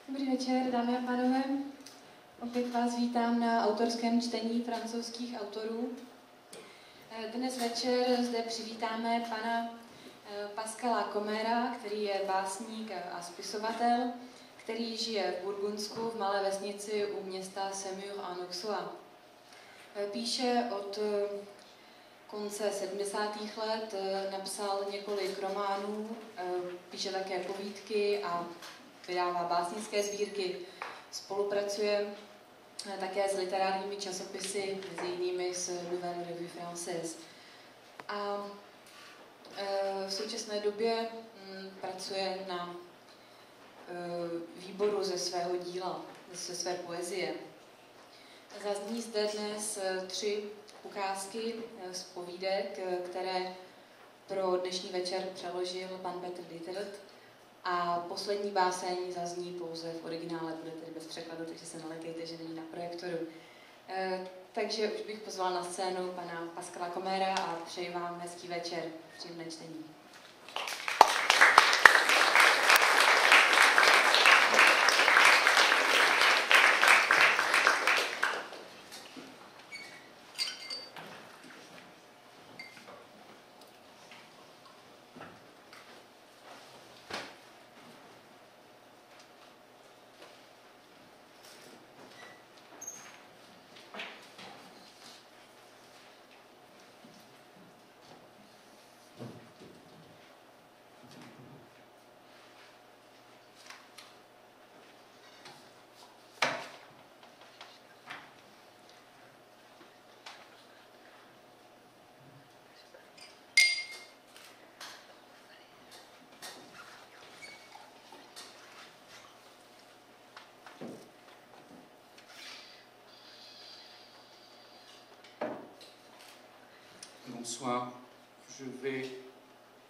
Dobrý večer, dámy a pánové. Opět vás vítám na autorském čtení francouzských autorů. Dnes večer zde přivítáme pana Pascala Commera, který je básník a spisovatel, který žije v Burgundsku v malé vesnici u města Semur-en-Auxois. Píše od konce 70. let, napsal několik románů, píše také povídky a vydává básnické sbírky. Spolupracuje také s literárními časopisy, mezi jinými s Nouvelle Revue Française. A v současné době pracuje na výboru ze svého díla, ze své poezie. Zazní zde dnes 3 ukázky z povídek, které pro dnešní večer přeložil pan Petr Dietert. A poslední báseň zazní pouze v originále, bude tedy bez překladu, takže se nelekejte, že není na projektoru. Takže už bych pozvala na scénu pana Pascala Commera a přeji vám hezký večer, příjemné čtení. Bonsoir, je vais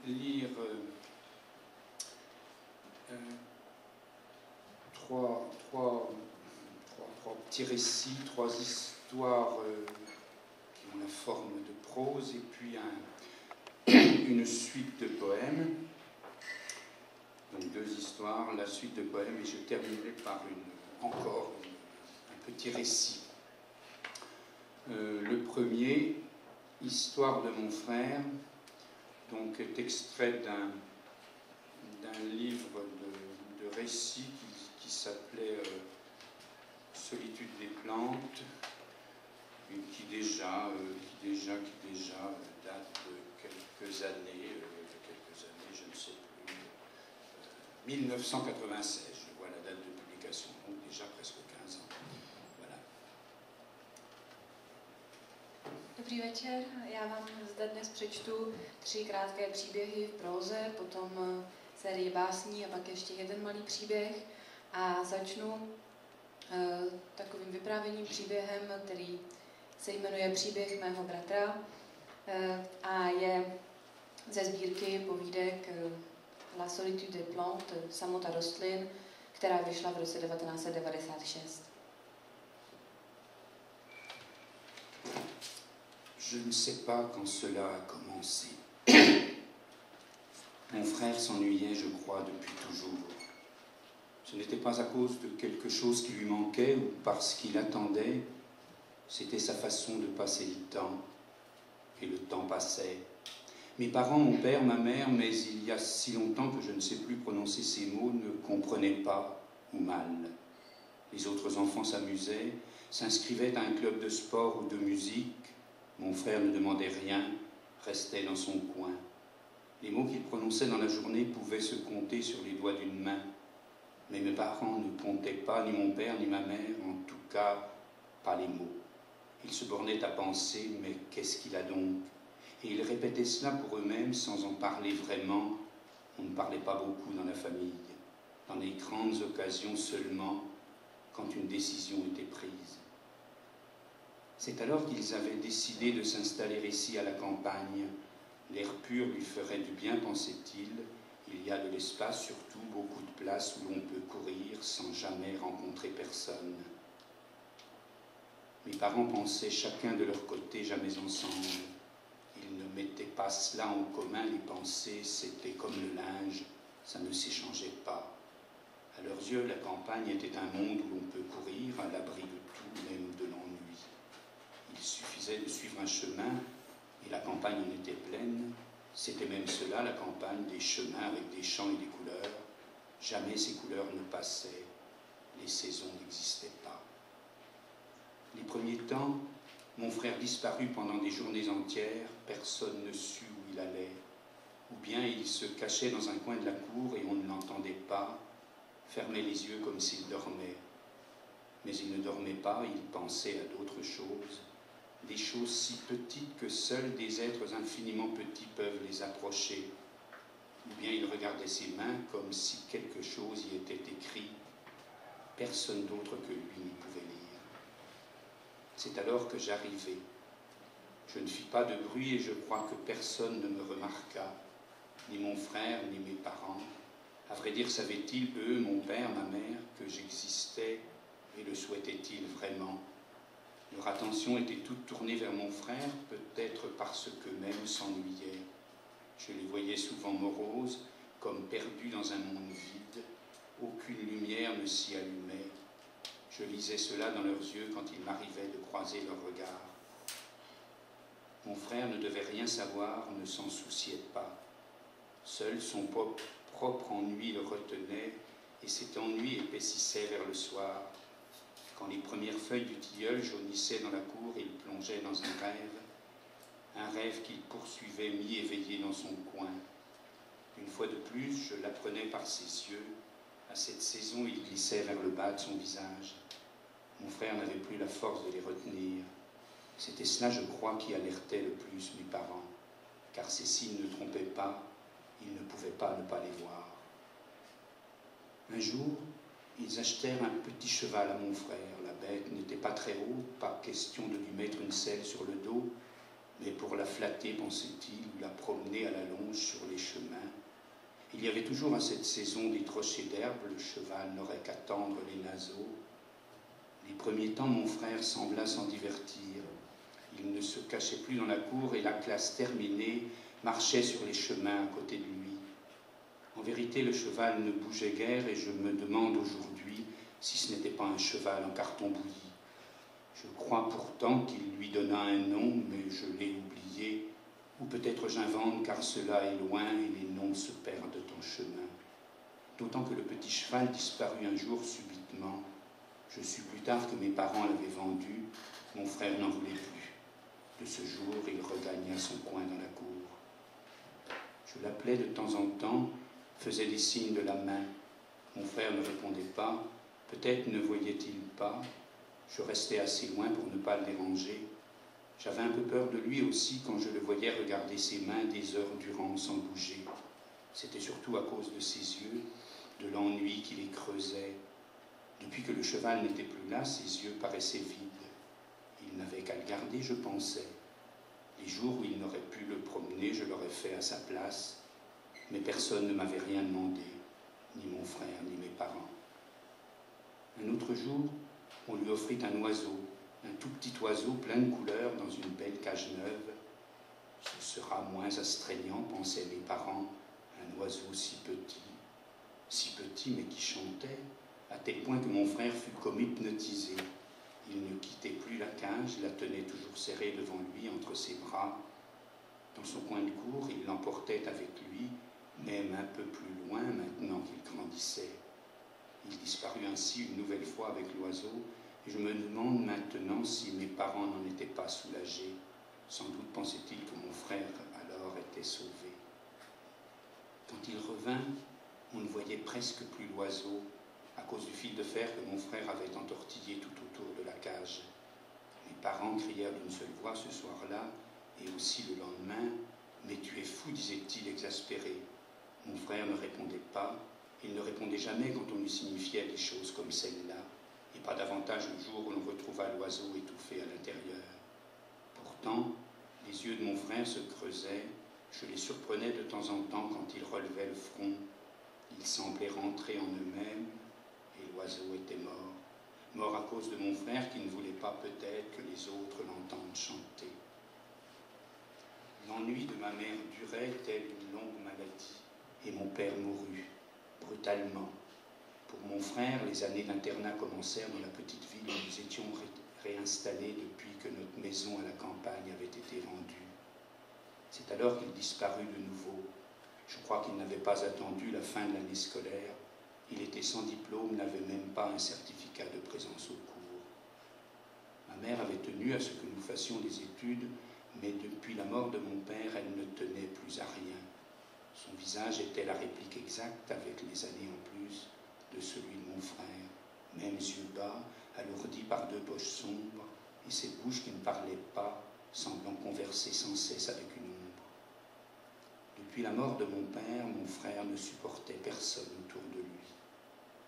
lire trois petits récits, 3 histoires qui ont la forme de prose et puis une suite de poèmes. Donc 2 histoires, la suite de poèmes et je terminerai par encore un petit récit. Le premier, Histoire de mon frère, donc est extrait d'un livre de récits qui s'appelait Solitude des plantes, et qui déjà date de quelques années, je ne sais plus, 1996, je vois la date de publication, donc déjà presque 15 ans. Dobrý večer, já vám zde dnes přečtu 3 krátké příběhy v próze, potom sérii básní a pak ještě jeden malý příběh. A začnu takovým vyprávěním příběhem, který se jmenuje Příběh mého bratra a je ze sbírky povídek La Solitude des plantes, Samota rostlin, která vyšla v roce 1996. Je ne sais pas quand cela a commencé. Mon frère s'ennuyait, je crois, depuis toujours. Ce n'était pas à cause de quelque chose qui lui manquait ou parce qu'il attendait. C'était sa façon de passer le temps. Et le temps passait. Mes parents, mon père, ma mère, mais il y a si longtemps que je ne sais plus prononcer ces mots, ne comprenaient pas ou mal. Les autres enfants s'amusaient, s'inscrivaient à un club de sport ou de musique. Mon frère ne demandait rien, restait dans son coin. Les mots qu'il prononçait dans la journée pouvaient se compter sur les doigts d'une main. Mais mes parents ne comptaient pas, ni mon père, ni ma mère, en tout cas, pas les mots. Ils se bornaient à penser, mais qu'est-ce qu'il a donc? Et ils répétaient cela pour eux-mêmes sans en parler vraiment. On ne parlait pas beaucoup dans la famille. Dans les grandes occasions seulement, quand une décision était prise. C'est alors qu'ils avaient décidé de s'installer ici à la campagne. L'air pur lui ferait du bien, pensait-il. Il y a de l'espace, surtout beaucoup de place où l'on peut courir sans jamais rencontrer personne. Mes parents pensaient chacun de leur côté, jamais ensemble. Ils ne mettaient pas cela en commun, les pensées, c'était comme le linge, ça ne s'échangeait pas. À leurs yeux, la campagne était un monde où l'on peut courir à l'abri de tout, même de l'ennui. Il suffisait de suivre un chemin et la campagne en était pleine. C'était même cela, la campagne, des chemins avec des champs et des couleurs. Jamais ces couleurs ne passaient, les saisons n'existaient pas. Les premiers temps, mon frère disparut pendant des journées entières, personne ne sut où il allait. Ou bien il se cachait dans un coin de la cour et on ne l'entendait pas, fermait les yeux comme s'il dormait. Mais il ne dormait pas, il pensait à d'autres choses, des choses si petites que seuls des êtres infiniment petits peuvent les approcher. Ou bien il regardait ses mains comme si quelque chose y était écrit. Personne d'autre que lui n'y pouvait lire. C'est alors que j'arrivai. Je ne fis pas de bruit et je crois que personne ne me remarqua, ni mon frère, ni mes parents. À vrai dire, savaient-ils, eux, mon père, ma mère, que j'existais, et le souhaitaient-ils vraiment? Leur attention était toute tournée vers mon frère, peut-être parce qu'eux-mêmes s'ennuyaient. Je les voyais souvent moroses, comme perdus dans un monde vide. Aucune lumière ne s'y allumait. Je lisais cela dans leurs yeux quand il m'arrivait de croiser leurs regards. Mon frère ne devait rien savoir, ne s'en souciait pas. Seul son propre ennui le retenait, et cet ennui épaississait vers le soir. Quand les premières feuilles du tilleul jaunissaient dans la cour, il plongeait dans un rêve qu'il poursuivait mi-éveillé dans son coin. Une fois de plus, je l'apprenais par ses yeux. À cette saison, il glissait vers le bas de son visage. Mon frère n'avait plus la force de les retenir. C'était cela, je crois, qui alertait le plus mes parents, car ces signes ne trompaient pas, ils ne pouvaient pas ne pas les voir. Un jour, ils achetèrent un petit cheval à mon frère. La bête n'était pas très haute, pas question de lui mettre une selle sur le dos, mais pour la flatter, pensait-il, ou la promener à la longe sur les chemins. Il y avait toujours à cette saison des trochées d'herbe, le cheval n'aurait qu'à tendre les naseaux. Les premiers temps, mon frère sembla s'en divertir. Il ne se cachait plus dans la cour et la classe terminée marchait sur les chemins à côté de lui. En vérité, le cheval ne bougeait guère et je me demande aujourd'hui si ce n'était pas un cheval en carton bouilli. Je crois pourtant qu'il lui donna un nom, mais je l'ai oublié, ou peut-être j'invente car cela est loin et les noms se perdent en chemin. D'autant que le petit cheval disparut un jour subitement. Je sus plus tard que mes parents l'avaient vendu, mon frère n'en voulait plus. De ce jour, il regagna son coin dans la cour. Je l'appelais de temps en temps, faisait des signes de la main. Mon frère ne répondait pas, peut-être ne voyait-il pas. Je restais assez loin pour ne pas le déranger. J'avais un peu peur de lui aussi quand je le voyais regarder ses mains des heures durant sans bouger. C'était surtout à cause de ses yeux, de l'ennui qui les creusait. Depuis que le cheval n'était plus là, ses yeux paraissaient vides. Il n'avait qu'à le garder, je pensais. Les jours où il n'aurait pu le promener, je l'aurais fait à sa place, mais personne ne m'avait rien demandé, ni mon frère, ni mes parents. Un autre jour, on lui offrit un oiseau, un tout petit oiseau plein de couleurs dans une belle cage neuve. Ce sera moins astreignant, pensaient mes parents, un oiseau si petit mais qui chantait, à tel point que mon frère fut comme hypnotisé. Il ne quittait plus la cage, la tenait toujours serrée devant lui entre ses bras. Dans son coin de cour, il l'emportait avec lui, même un peu plus loin maintenant qu'il grandissait. Il disparut ainsi une nouvelle fois avec l'oiseau, et je me demande maintenant si mes parents n'en étaient pas soulagés. Sans doute pensaient-ils que mon frère alors était sauvé. Quand il revint, on ne voyait presque plus l'oiseau, à cause du fil de fer que mon frère avait entortillé tout autour de la cage. Mes parents crièrent d'une seule voix ce soir-là, et aussi le lendemain, « Mais tu es fou », disait-il exaspéré. Mon frère ne répondait pas, il ne répondait jamais quand on lui signifiait des choses comme celle-là, et pas davantage le jour où l'on retrouva l'oiseau étouffé à l'intérieur. Pourtant, les yeux de mon frère se creusaient, je les surprenais de temps en temps quand ils relevaient le front. Ils semblaient rentrer en eux-mêmes, et l'oiseau était mort. Mort à cause de mon frère qui ne voulait pas peut-être que les autres l'entendent chanter. L'ennui de ma mère durait telle une longue maladie, et mon père mourut, brutalement. Pour mon frère, les années d'internat commencèrent dans la petite ville où nous étions réinstallés depuis que notre maison à la campagne avait été vendue. C'est alors qu'il disparut de nouveau. Je crois qu'il n'avait pas attendu la fin de l'année scolaire. Il était sans diplôme, n'avait même pas un certificat de présence au cours. Ma mère avait tenu à ce que nous fassions des études, mais depuis la mort de mon père, elle ne tenait plus à rien. Son visage était la réplique exacte, avec les années en plus, de celui de mon frère. Mêmes yeux bas, alourdis par deux poches sombres, et cette bouche qui ne parlait pas, semblant converser sans cesse avec une ombre. Depuis la mort de mon père, mon frère ne supportait personne autour de lui.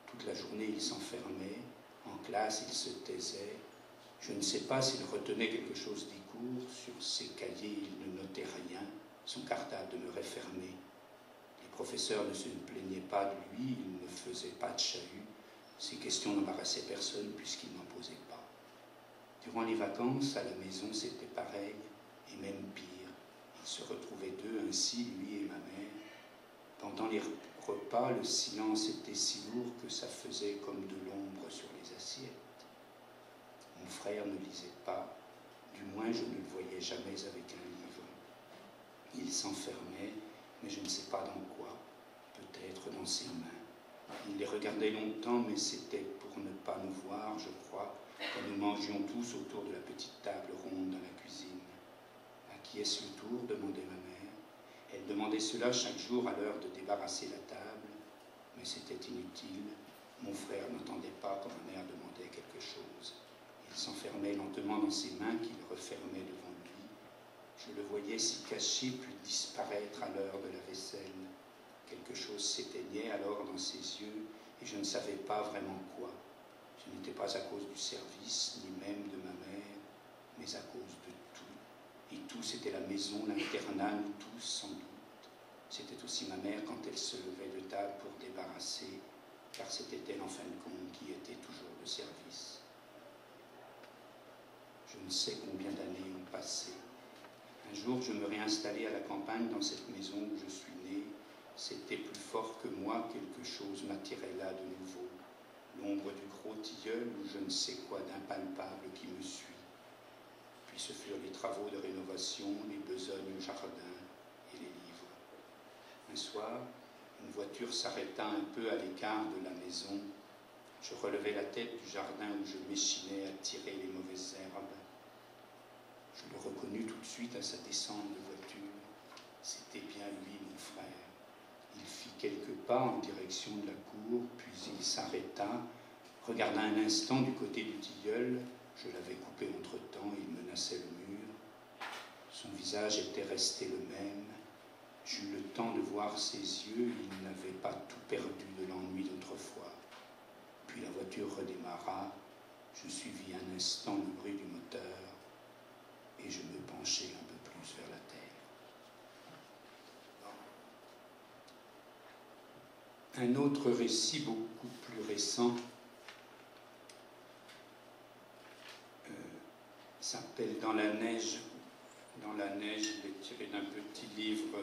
Toute la journée, il s'enfermait, en classe, il se taisait. Je ne sais pas s'il retenait quelque chose des cours, sur ses cahiers, il ne notait rien, son cartable demeurait fermé. Les professeurs ne se plaignaient pas de lui, il ne faisait pas de chahut. Ses questions n'embarrassaient personne puisqu'il n'en posait pas. Durant les vacances, à la maison, c'était pareil, et même pire. Ils se retrouvaient deux ainsi, lui et ma mère. Pendant les repas, le silence était si lourd que ça faisait comme de l'ombre sur les assiettes. Mon frère ne lisait pas, du moins je ne le voyais jamais avec un livre. Il s'enfermait, mais je ne sais pas dans quoi, peut-être dans ses mains. Il les regardait longtemps, mais c'était pour ne pas nous voir, je crois, quand nous mangions tous autour de la petite table ronde dans la cuisine. « À qui est-ce le tour ?» demandait ma mère. Elle demandait cela chaque jour à l'heure de débarrasser la table, mais c'était inutile. Mon frère n'entendait pas quand ma mère demandait quelque chose. Il s'enfermait lentement dans ses mains qu'il refermait devant lui. Je le voyais s'y cacher puis disparaître à l'heure de la vaisselle. Quelque chose s'éteignait alors dans ses yeux et je ne savais pas vraiment quoi. Ce n'était pas à cause du service, ni même de ma mère, mais à cause de tout. Et tout, c'était la maison, l'internat, nous tous sans doute. C'était aussi ma mère quand elle se levait de table pour débarrasser, car c'était elle en fin de compte qui était toujours de service. Je ne sais combien d'années ont passé. Un jour, je me réinstallai à la campagne dans cette maison où je suis né. C'était plus fort que moi, quelque chose m'attirait là de nouveau. L'ombre du gros tilleul ou je ne sais quoi d'impalpable qui me suit. Puis ce furent les travaux de rénovation, les besognes au jardin et les livres. Un soir, une voiture s'arrêta un peu à l'écart de la maison. Je relevai la tête du jardin où je m'échinais à tirer les mauvaises herbes. Je le reconnus tout de suite à sa descente de voiture. C'était bien lui, mon frère. Il fit quelques pas en direction de la cour, puis il s'arrêta, regarda un instant du côté du tilleul. Je l'avais coupé entre-temps, il menaçait le mur. Son visage était resté le même. J'eus le temps de voir ses yeux, il n'avait pas tout perdu de l'ennui d'autrefois. Puis la voiture redémarra, je suivis un instant le bruit du moteur et je me penchai un peu plus vers la terre. Un autre récit beaucoup plus récent s'appelle « Dans la neige ». Dans la neige, il est tiré d'un petit livre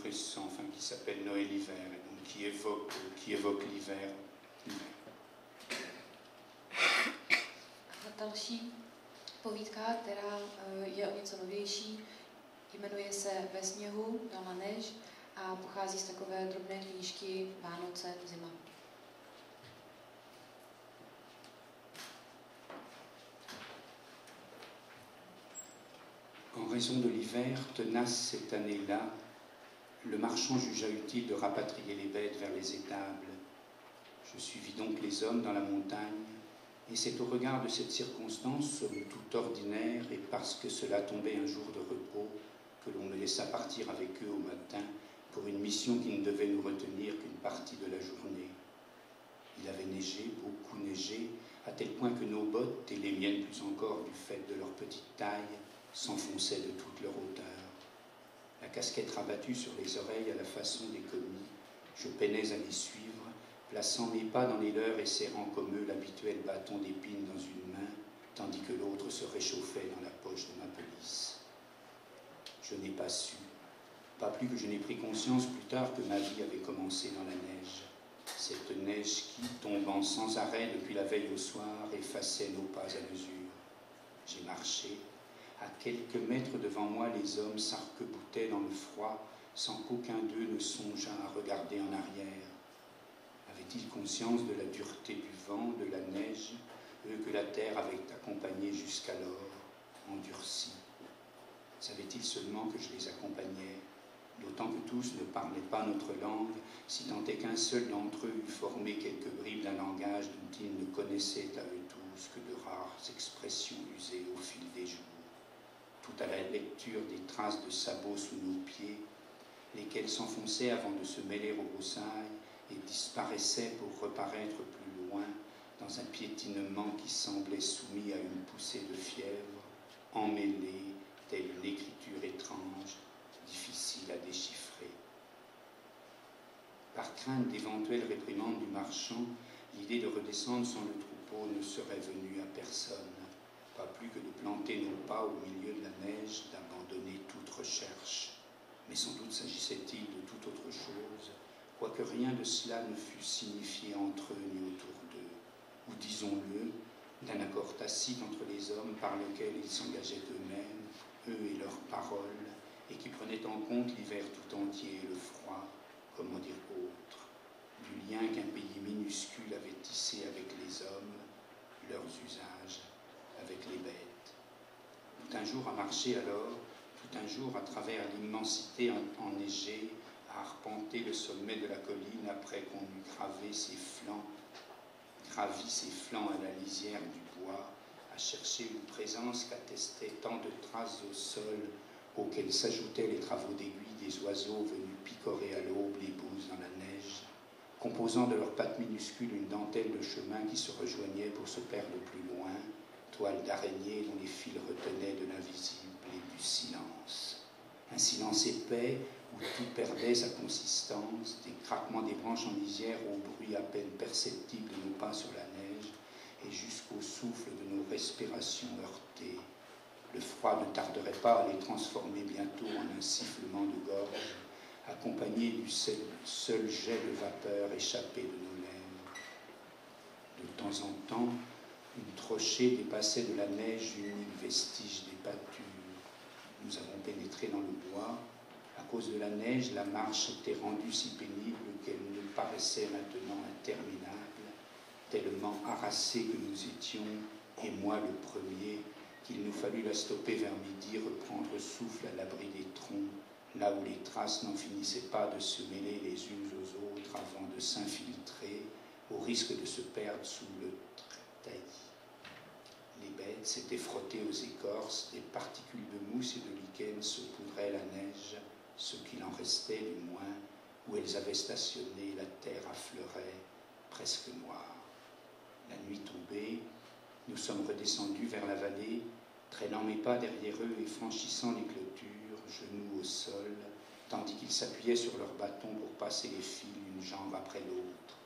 récent, enfin, qui s'appelle « Noël-Hiver », et donc qui évoque l'hiver. Další povídka, která je o něco novější, jmenuje se Ve sněhu, dans la neige a pochází z takové drobné knížky Vánoce, zima. En raison de l'hiver tenace cette année-là, le marchand jugea utile de rapatrier les bêtes vers les étables. Je suivis donc les hommes dans la montagne, et c'est au regard de cette circonstance, somme toute ordinaire, et parce que cela tombait un jour de repos, que l'on me laissa partir avec eux au matin pour une mission qui ne devait nous retenir qu'une partie de la journée. Il avait neigé, beaucoup neigé, à tel point que nos bottes, et les miennes plus encore du fait de leur petite taille, s'enfonçaient de toute leur hauteur. La casquette rabattue sur les oreilles à la façon des commis, je peinais à les suivre, plaçant mes pas dans les leurs et serrant comme eux l'habituel bâton d'épine dans une main, tandis que l'autre se réchauffait dans la poche de ma pelisse. Je n'ai pas su, pas plus que je n'ai pris conscience plus tard que ma vie avait commencé dans la neige. Cette neige qui, tombant sans arrêt depuis la veille au soir, effaçait nos pas à mesure. J'ai marché. À quelques mètres devant moi, les hommes s'arc-boutaient dans le froid, sans qu'aucun d'eux ne songeât à regarder en arrière. Avaient-ils conscience de la dureté du vent, de la neige, eux que la terre avait accompagnés jusqu'alors, endurcis? Savaient-ils seulement que je les accompagnais, d'autant que tous ne parlaient pas notre langue, si tant est qu'un seul d'entre eux eût formé quelques bribes d'un langage dont ils ne connaissaient à eux tous que de rares expressions usées au fil des jours, tout à la lecture des traces de sabots sous nos pieds, lesquels s'enfonçaient avant de se mêler aux broussailles et disparaissaient pour reparaître plus loin dans un piétinement qui semblait soumis à une poussée de fièvre, emmêlée telle une écriture étrange, difficile à déchiffrer. Par crainte d'éventuelles réprimandes du marchand, l'idée de redescendre sans le troupeau ne serait venue à personne, pas plus que de planter nos pas au milieu de la neige, d'abandonner toute recherche. Mais sans doute s'agissait-il de toute autre chose, quoique rien de cela ne fût signifié entre eux ni autour d'eux, ou disons-le, d'un accord tacite entre les hommes par lequel ils s'engageaient eux-mêmes, eux et leurs paroles, et qui prenaient en compte l'hiver tout entier et le froid, comment dire autre, du lien qu'un pays minuscule avait tissé avec les hommes, leurs usages, avec les bêtes. Tout un jour à marcher alors, tout un jour à travers l'immensité enneigée, à arpenter le sommet de la colline après qu'on eut gravi ses flancs à la lisière du bois, à chercher une présence qu'attestaient tant de traces au sol auxquelles s'ajoutaient les travaux d'aiguille des oiseaux venus picorer à l'aube les bouses dans la neige, composant de leurs pattes minuscules une dentelle de chemin qui se rejoignait pour se perdre plus loin, toile d'araignée dont les fils retenaient de l'invisible et du silence. Un silence épais où tout perdait sa consistance, des craquements des branches en lisière au bruit à peine perceptible de nos pas sur la neige et jusqu'au souffle de nos respirations heurtées. Le froid ne tarderait pas à les transformer bientôt en un sifflement de gorge, accompagné du seul jet de vapeur échappé de nos lèvres. De temps en temps, une trochée dépassait de la neige l'unique vestige des pâtures. Nous avons pénétré dans le bois. À cause de la neige, la marche était rendue si pénible qu'elle nous paraissait maintenant interminable, tellement harassés que nous étions, et moi le premier, qu'il nous fallut la stopper vers midi, reprendre souffle à l'abri des troncs, là où les traces n'en finissaient pas de se mêler les unes aux autres avant de s'infiltrer, au risque de se perdre sous le taillis. Les bêtes s'étaient frottées aux écorces, des particules de mousse et de lichen saupoudraient la neige, ce qu'il en restait du moins, où elles avaient stationné, la terre affleurait, presque noire. La nuit tombée, nous sommes redescendus vers la vallée, traînant mes pas derrière eux et franchissant les clôtures, genoux au sol, tandis qu'ils s'appuyaient sur leurs bâtons pour passer les fils une jambe après l'autre.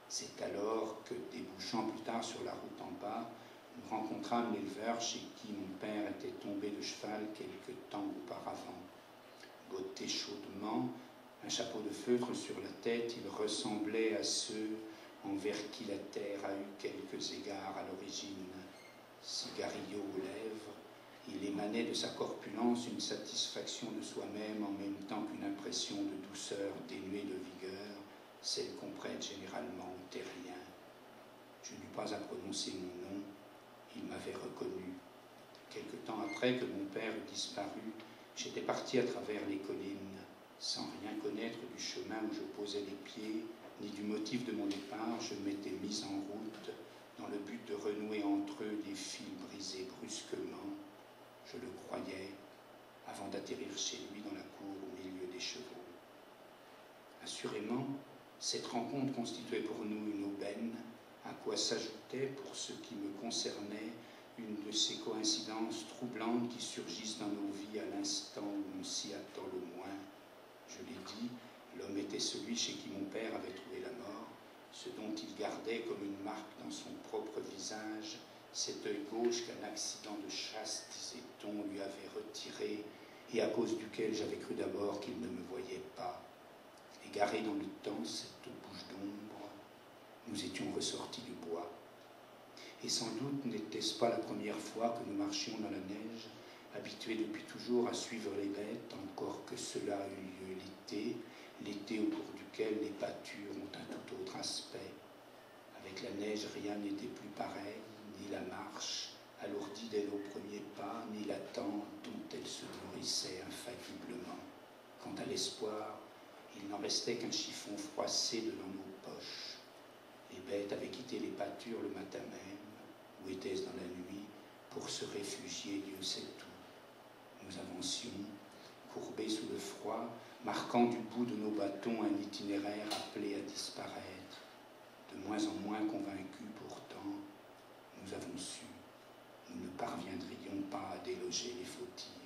C'est alors que, débouchant plus tard sur la route en bas, nous rencontrâmes l'éleveur chez qui mon père était tombé de cheval quelque temps auparavant. Botté chaudement, un chapeau de feutre sur la tête, il ressemblait à ceux envers qui la terre a eu quelques égards à l'origine. Cigarillo aux lèvres, il émanait de sa corpulence une satisfaction de soi-même en même temps qu'une impression de douceur dénuée de vigueur, celle qu'on prête généralement aux terriens. Je n'eus pas à prononcer mon nom, il m'avait reconnu. Quelque temps après que mon père eut disparu, j'étais parti à travers les collines, sans rien connaître du chemin où je posais les pieds, ni du motif de mon départ. Je m'étais mis en route dans le but de renouer entre eux des fils brisés brusquement, je le croyais, avant d'atterrir chez lui dans la cour au milieu des chevaux. Assurément, cette rencontre constituait pour nous une aubaine, à quoi s'ajoutait, pour ce qui me concernait, une de ces coïncidences troublantes qui surgissent dans nos vies à l'instant où on s'y attend le moins. Je l'ai dit, l'homme était celui chez qui mon père avait trouvé la mort, ce dont il gardait comme une marque dans son propre visage, cet œil gauche qu'un accident de chasse, disait-on, lui avait retiré, et à cause duquel j'avais cru d'abord qu'il ne me voyait pas. Égaré dans le temps, cette bouche d'ombre, nous étions ressortis du bois. Et sans doute n'était-ce pas la première fois que nous marchions dans la neige, habitués depuis toujours à suivre les bêtes, encore que cela eut lieu l'été au cours duquel les pâtures ont un tout autre aspect. Avec la neige, rien n'était plus pareil, ni la marche, alourdie dès nos premiers pas, ni l'attente dont elle se nourrissait infailliblement. Quant à l'espoir, il n'en restait qu'un chiffon froissé devant nos poches. Les bêtes avaient quitté les pâtures le matin même, ou était-ce dans la nuit, pour se réfugier, Dieu sait où. Nous avancions, courbés sous le froid, marquant du bout de nos bâtons un itinéraire appelé à disparaître. De moins en moins convaincus pourtant, nous avons su, nous ne parviendrions pas à déloger les fautives.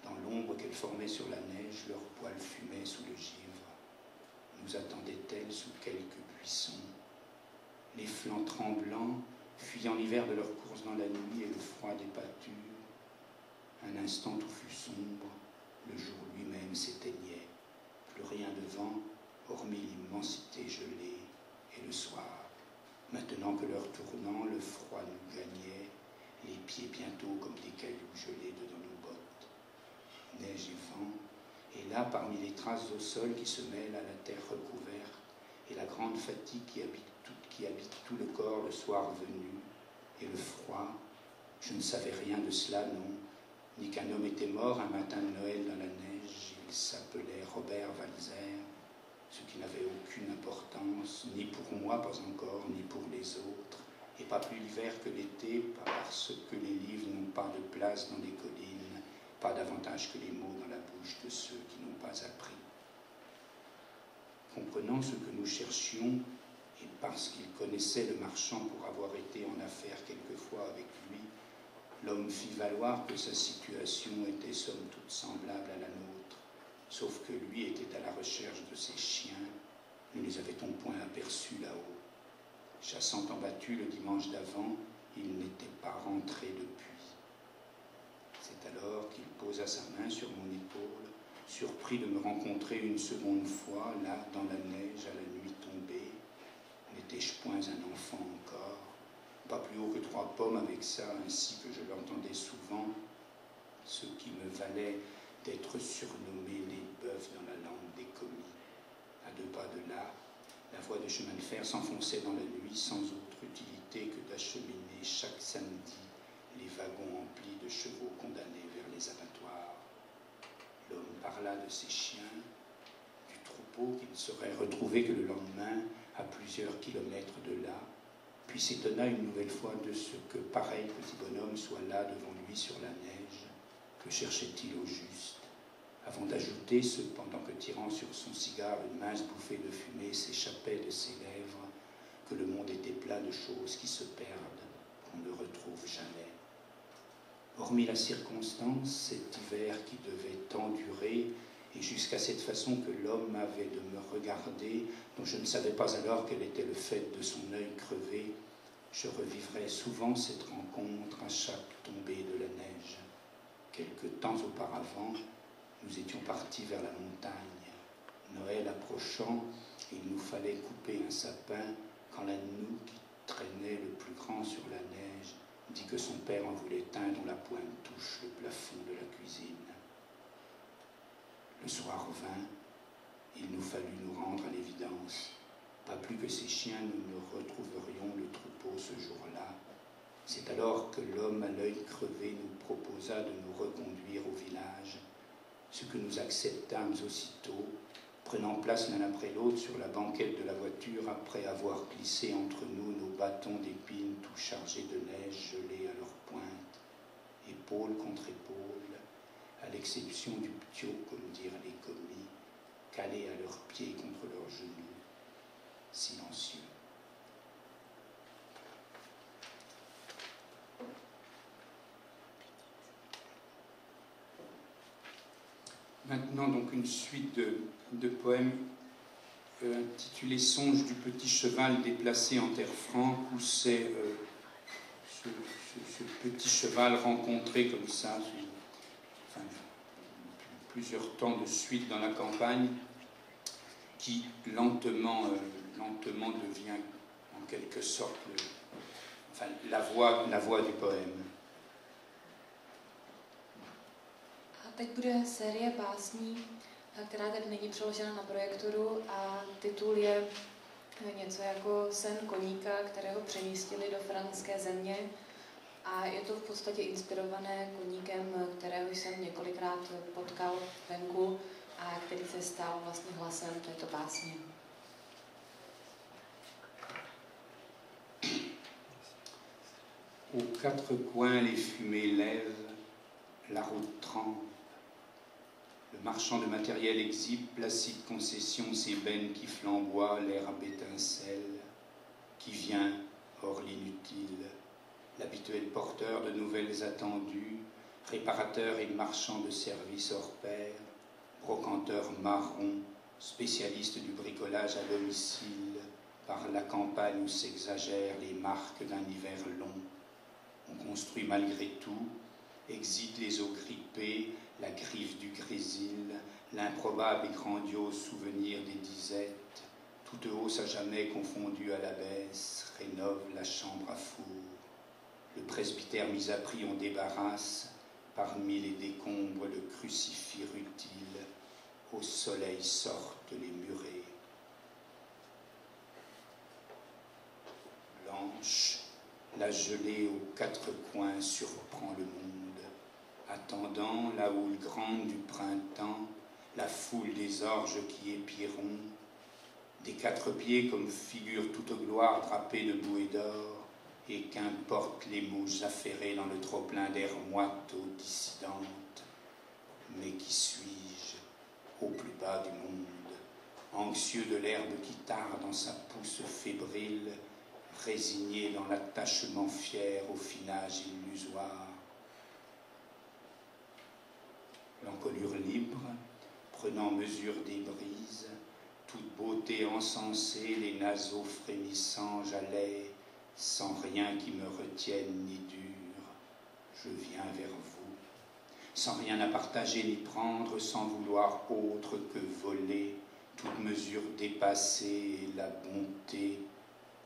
Dans l'ombre qu'elles formaient sur la neige, leurs poils fumaient sous le givre. Nous attendaient-elles sous quelques buissons. Les flancs tremblants, fuyant l'hiver de leur course dans la nuit et le froid des pâtures. Un instant tout fut sombre, le jour lui-même s'éteignait. Plus rien devant, hormis l'immensité gelée et le soir. Maintenant que l'heure tournant, le froid nous gagnait, les pieds bientôt comme des cailloux gelés dedans nos bottes. Neige et vent, et là, parmi les traces au sol qui se mêlent à la terre recouverte, et la grande fatigue qui habite tout le corps le soir venu, et le froid, je ne savais rien de cela, non, ni qu'un homme était mort un matin de Noël dans la neige. Il s'appelait Robert Walzer, ce qui n'avait aucune importance, ni pour moi, pas encore, ni pour les autres, et pas plus l'hiver que l'été, pas parce que les livres n'ont pas de place dans les collines, pas davantage que les mots dans la bouche de ceux qui n'ont pas appris. Comprenant ce que nous cherchions, et parce qu'il connaissait le marchand pour avoir été en affaires quelquefois avec lui, l'homme fit valoir que sa situation était somme toute semblable à la nôtre, sauf que lui était à la recherche de ses chiens. Nous ne les avait-on point aperçus là-haut. Chassant en battu le dimanche d'avant, il n'était pas rentré depuis. C'est alors qu'il posa sa main sur mon épaule, surpris de me rencontrer une seconde fois, là, dans la neige, à la nuit tombée. N'étais-je point un enfant encore, pas plus haut que 3 pommes avec ça, ainsi que je l'entendais souvent, ce qui me valait d'être surnommé les bœufs dans la langue des commis. À 2 pas de là, la voie de chemin de fer s'enfonçait dans la nuit sans autre utilité que d'acheminer chaque samedi les wagons emplis de chevaux condamnés vers les abattoirs. L'homme parla de ses chiens, du troupeau qui ne serait retrouvé que le lendemain, à plusieurs kilomètres de là, puis s'étonna une nouvelle fois de ce que pareil petit bonhomme soit là devant lui sur la neige. Que cherchait-il au juste? Avant d'ajouter, cependant que tirant sur son cigare une mince bouffée de fumée s'échappait de ses lèvres, que le monde était plein de choses qui se perdent, qu'on ne retrouve jamais. Hormis la circonstance, cet hiver qui devait tant durer, et jusqu'à cette façon que l'homme avait de me regarder, dont je ne savais pas alors quel était le fait de son œil crevé, je revivrais souvent cette rencontre à chaque tombée de la neige. Quelque temps auparavant, nous étions partis vers la montagne. Noël approchant, il nous fallait couper un sapin quand l'un de nous, qui traînait le plus grand sur la neige, dit que son père en voulait un dont la pointe touche le plafond de la cuisine. Le soir vint, il nous fallut nous rendre à l'évidence. Pas plus que ces chiens, nous ne retrouverions le troupeau ce jour-là. C'est alors que l'homme à l'œil crevé nous proposa de nous reconduire au village, ce que nous acceptâmes aussitôt, prenant place l'un après l'autre sur la banquette de la voiture après avoir glissé entre nous nos bâtons d'épines tout chargés de neige gelée à leur pointe, épaule contre épaule, à l'exception du ptio, comme dirent les commis, calés à leurs pieds contre leurs genoux, silencieux. Maintenant, donc, une suite de poèmes intitulés « Songe du petit cheval déplacé en terre franque », où c'est ce petit cheval rencontré comme ça, plusieurs temps de suite dans la campagne, qui lentement devient en quelque sorte la voix du poème. A teď bude série básní, která teď není přeložena na projektoru a titul je něco jako Sen koníka, kterého přemístili do franské země. A je to v podstatě inspirované koníkem, kterého jsem několikrát potkal venku a který se stal vlastně hlasem této básně. Aux quatre coins, les fumées lèvent, la route trempe. Le marchand de matériel exhibe, placide concession, ses bennes qui flamboient, l'herbe étincelle, qui vient, hors l'inutile, l'habituel porteur de nouvelles attendues, réparateur et marchand de services hors pair, brocanteur marron, spécialiste du bricolage à domicile, par la campagne où s'exagèrent les marques d'un hiver long. On construit malgré tout, exite les eaux grippées, la griffe du grésil, l'improbable et grandiose souvenir des disettes, toute hausse à jamais confondue à la baisse, rénove la chambre à four. Le presbytère mis à prix on débarrasse, parmi les décombres le crucifix rutile, au soleil sortent les murets. Blanche, la gelée aux quatre coins surprend le monde. Attendant la houle grande du printemps, la foule des orges qui épieront, des quatre pieds comme figure toute gloire drapée de boue et d'or, et qu'importent les mouches affairées dans le trop-plein d'air moite aux dissidentes. Mais qui suis-je, au plus bas du monde, anxieux de l'herbe qui tarde en sa pousse fébrile, résigné dans l'attachement fier au finage illusoire. L'encolure libre, prenant mesure des brises, toute beauté encensée, les naseaux frémissants, j'allais, sans rien qui me retienne ni dure, je viens vers vous, sans rien à partager ni prendre, sans vouloir autre que voler, toute mesure dépassée, la bonté.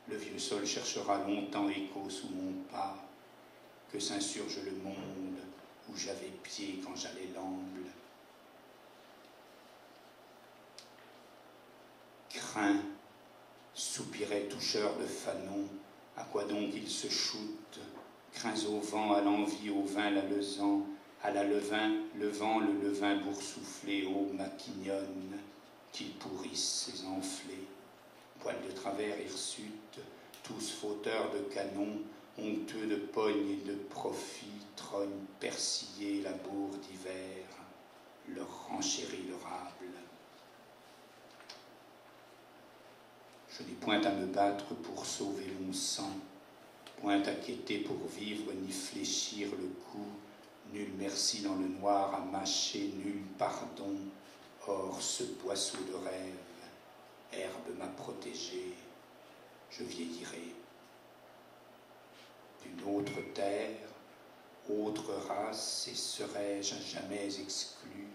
Le vieux sol cherchera longtemps écho sous mon pas, que s'insurge le monde où j'avais pied quand j'allais l'amble. Crains, soupirait toucheur de fanon, à quoi donc il se shoot, crains au vent, à l'envie, au vin la lezant, à la levain, le vent, le levain boursouflé, ô maquignonne, qu'il pourrisse ses enflés. Poil de travers hirsutes, tous fauteurs de canons, honteux de pogne et de profit, trogne persillés, la bourre d'hiver, leur renchérit le rable. Je n'ai point à me battre pour sauver mon sang, point à quêter pour vivre, ni fléchir le cou, nul merci dans le noir à mâcher, nul pardon, hors ce boisseau de rêve, herbe m'a protégé, je vieillirai. D'une autre terre, autre race, et serais-je jamais exclu,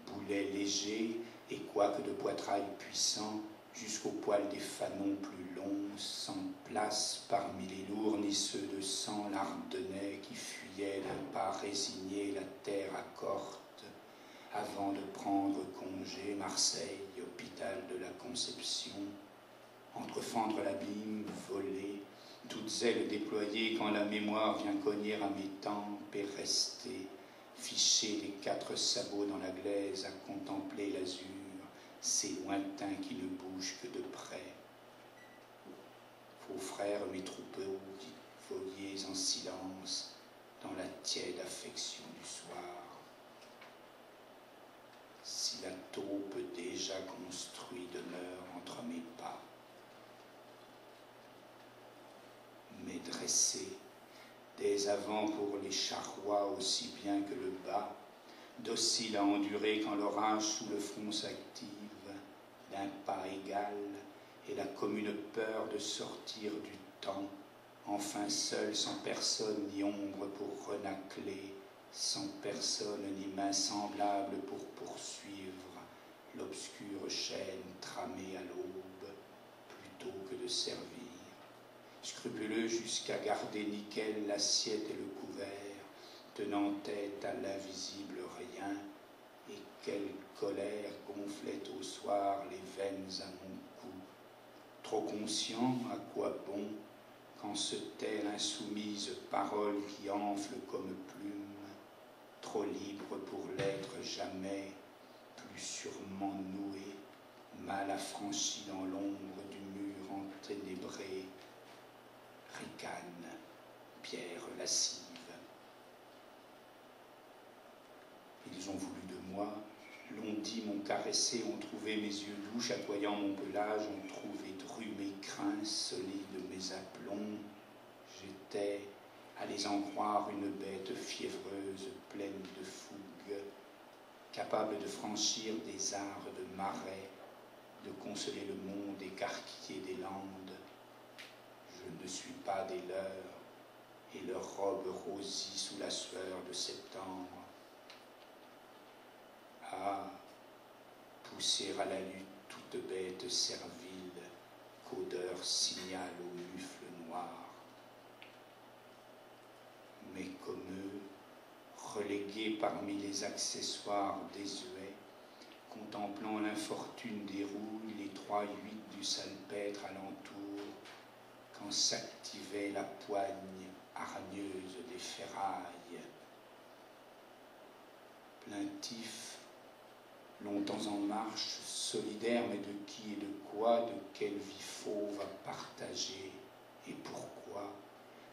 boulet léger, et quoique de poitrail puissant, jusqu'au poil des fanons plus longs, sans place parmi les lourds ni ceux de sang, l'Ardennais qui fuyait d'un pas résigné la terre accorte, avant de prendre congé, Marseille, hôpital de la Conception, entrefendre l'abîme, voler, toutes ailes déployées quand la mémoire vient cogner à mes tempes et rester, fiché les quatre sabots dans la glaise à contempler l'azur, ces lointains qui ne bougent que de près. Vos frères, mes troupeaux, voliez en silence dans la tiède affection du soir. Si la taupe déjà construit demeure entre mes pas, mais dressé dès avant pour les charrois aussi bien que le bas, docile à endurer quand l'orage sous le front s'active, d'un pas égal, et la commune peur de sortir du temps, enfin seul, sans personne ni ombre pour renacler, sans personne ni main semblable pour poursuivre l'obscure chaîne tramée à l'aube, plutôt que de servir. scrupuleux jusqu'à garder nickel l'assiette et le couvert, tenant tête à l'invisible rien, et quelle colère gonflait au soir les veines à mon cou, trop conscient à quoi bon, quand se tait l'insoumise parole qui enfle comme plume, trop libre pour l'être jamais, plus sûrement noué, mal affranchi dans l'ombre du mur enténébré, ricane, pierre lascive. Ils ont voulu de moi, l'ont dit, m'ont caressé, ont trouvé mes yeux doux, chatoyant mon pelage, ont trouvé dru mes crins, solides mes aplombs. J'étais, à les en croire, une bête fiévreuse, pleine de fougue, capable de franchir des arts de marais, de consoler le monde écarquillé des landes. Je ne suis pas des leurs, et leurs robes rosies sous la sueur de septembre. Ah, pousser à la lutte toute bête servile, qu'odeur signale au mufle noir. Mais comme eux, relégués parmi les accessoires désuets, contemplant l'infortune des roues, les 3/8 du salpêtre alentour, quand s'activait la poigne hargneuse des ferrailles. Plaintif, longtemps en marche, solidaire, mais de qui et de quoi, de quelle vie fauve à partager, et pourquoi,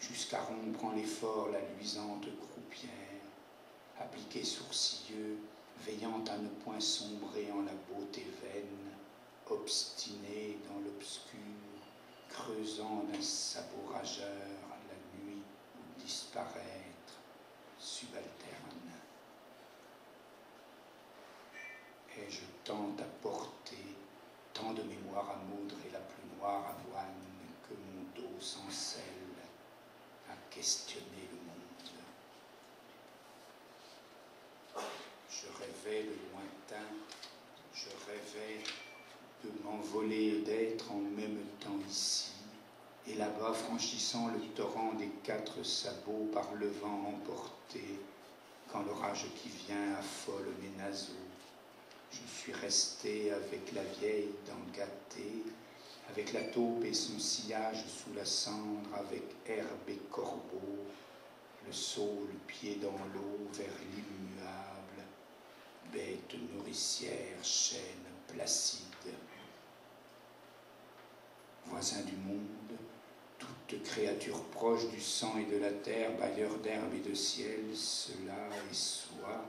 jusqu'à rompre en l'effort la luisante croupière, appliqué sourcilleux, veillant à ne point sombrer en la beauté vaine, obstiné dans l'obscur, creusant d'un sabot rageur la nuit ou disparaître, subalterne. Et je tente à porter tant de mémoire à moudre et la plus noire avoine que mon dos s'encelle à questionner le monde. Je rêvais de lointain, je rêvais de m'envoler et d'être en même temps ici et là-bas, franchissant le torrent des 4 sabots par le vent emporté, quand l'orage qui vient affole mes naseaux. Je suis resté avec la vieille dent gâtée, avec la taupe et son sillage sous la cendre, avec herbe et corbeau, le saule pied dans l'eau vers l'immuable, bête nourricière, chêne placide. Voisin du monde, toute créature proche du sang et de la terre, bailleur d'herbe et de ciel, cela est soi,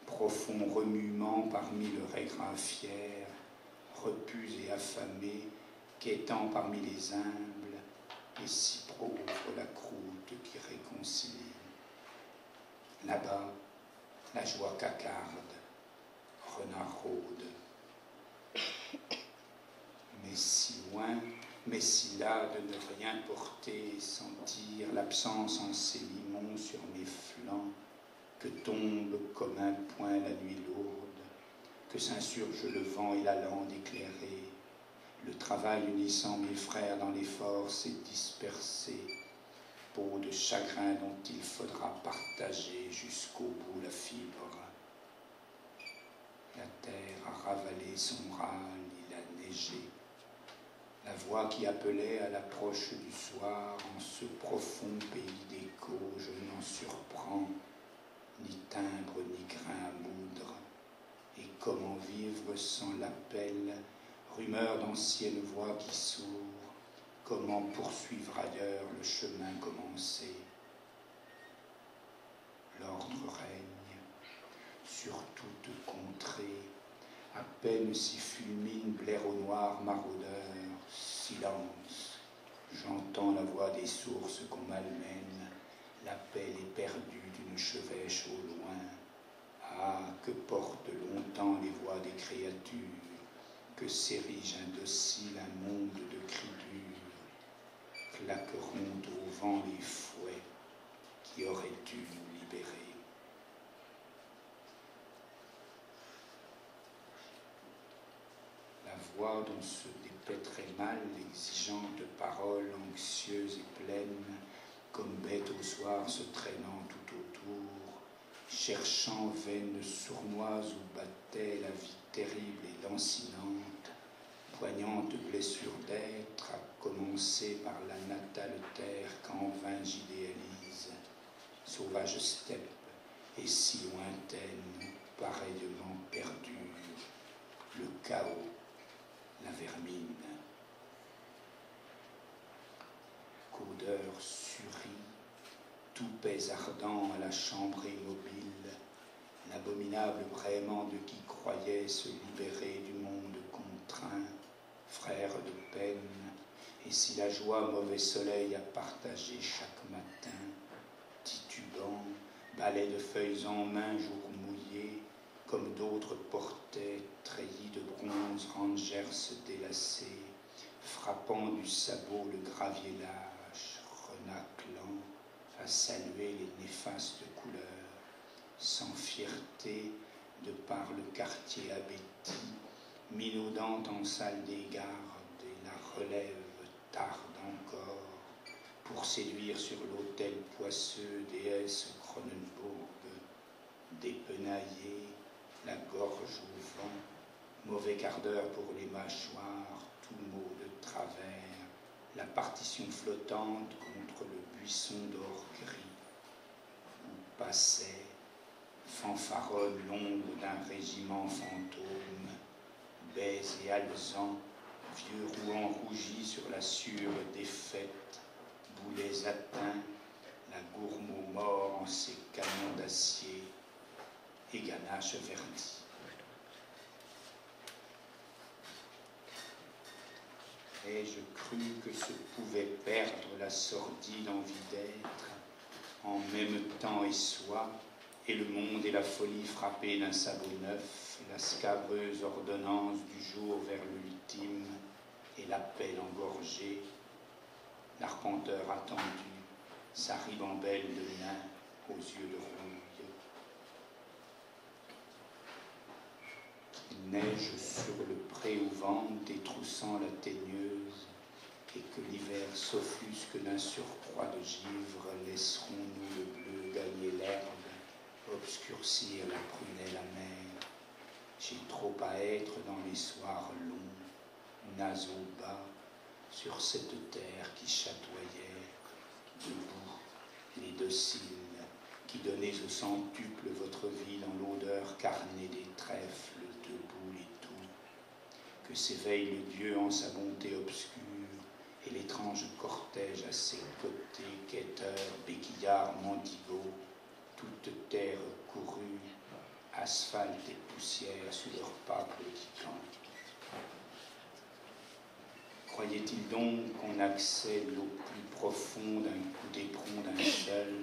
profond remuement parmi le raigrain fier, repus et affamé, quêtant parmi les humbles, et si pauvre la croûte qui réconcilie. Là-bas, la joie cacarde, renard rôde. Mais si loin, mais si là, de ne rien porter, sentir l'absence en sélimon sur mes flancs, que tombe comme un poing la nuit lourde, que s'insurge le vent et la lande éclairée, le travail unissant mes frères dans l'effort s'est dispersé, peau de chagrin dont il faudra partager jusqu'au bout la fibre. La terre a ravalé son râle, il a neigé. La voix qui appelait à l'approche du soir, en ce profond pays d'écho, je n'en surprends ni timbre ni grain à moudre. Et comment vivre sans l'appel, rumeur d'anciennes voix qui sourent, comment poursuivre ailleurs le chemin commencé. L'ordre règne sur toute contrée, à peine s'y fulmine blaireau noir maraudeur. Silence, j'entends la voix des sources qu'on malmène, l'appel est perdu d'une chevêche au loin. Ah, que portent longtemps les voix des créatures, que s'érige indocile un monde de cris durs, claqueront au vent les fouets qui auraient dû nous libérer. La voix dont se portait très mal, exigeante de paroles, anxieuse et pleine, comme bête au soir se traînant tout autour, cherchant veine sournoise où battait la vie terrible et lancinante, poignante blessure d'être, à commencer par la natale terre qu'en vain j'idéalise, sauvage steppe et si lointaine, pareillement perdue, le chaos, la vermine. Qu'odeur surie, tout pèse ardent à la chambre immobile, l'abominable braiement de qui croyait se libérer du monde contraint, frère de peine, et si la joie mauvais soleil a partagé chaque matin, titubant, balai de feuilles en main, jour mouillé, comme d'autres portaient, treillis de bronze, rangers délacés, frappant du sabot le gravier lâche, renaclant, à saluer les néfastes couleurs, sans fierté, de par le quartier abéti, minaudant en salle des gardes, et la relève tarde encore, pour séduire sur l'autel poisseux déesse Cronenbourg, dépenaillée, la gorge au vent, mauvais quart d'heure pour les mâchoires, tout mot de travers, la partition flottante contre le buisson d'or gris, où passait, fanfaronne l'ombre d'un régiment fantôme, baise et alezan, vieux rouan rougi sur la sûre défaite, boulets atteints, la gourmeau mort en ses canons d'acier, et ganache verdie. Ai-je cru que se pouvait perdre la sordide envie d'être, en même temps et soi, et le monde et la folie frappés d'un sabot neuf, la scabreuse ordonnance du jour vers l'ultime, et l'appel engorgé, l'arpenteur attendu, sa ribambelle de nain aux yeux de rouille. Qu'il neige sur le pré au vent, détroussant la teigneuse, et que l'hiver s'offusque d'un surcroît de givre, laisserons-nous le bleu gagner l'herbe, obscurcir la prunelle amère. J'ai trop à être dans les soirs longs, naseaux bas, sur cette terre qui chatoyait, debout, les dociles, qui donnez au centuple votre vie dans l'odeur carnée des trèfles, debout les tout, que s'éveille le Dieu en sa bonté obscure, et l'étrange cortège à ses côtés, quêteurs, béquillards, mendigaux, toute terre courue, asphalte et poussière sous leurs pas claudiquants. Croyait-il donc qu'on accède au plus profond d'un coup d'éperon d'un seul,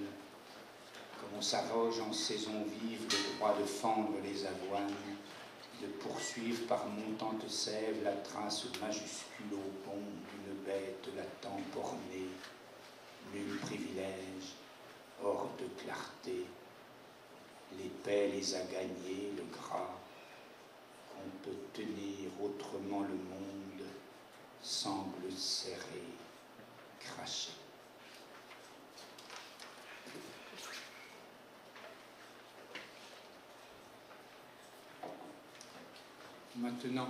comme on s'arroge en saison vive le droit de fendre les avoines, de poursuivre par montante sève la trace majuscule au bond d'une bête latent bornée, nul privilège, hors de clarté, l'épais les a gagnés, le gras, qu'on peut tenir autrement le monde, semble serré, craché. Maintenant,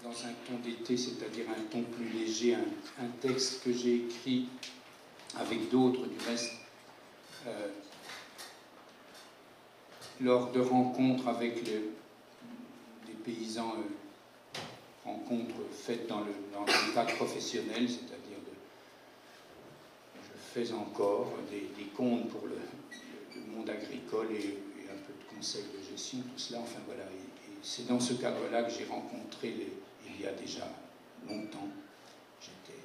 dans un ton d'été, c'est-à-dire un ton plus léger, un texte que j'ai écrit avec d'autres du reste, lors de rencontres avec des paysans, rencontres faites dans le cadre professionnel, c'est-à-dire je fais encore des comptes pour le monde agricole et un peu de conseil de gestion, tout cela, enfin voilà. Et c'est dans ce cadre-là que j'ai rencontré, il y a déjà longtemps, j'étais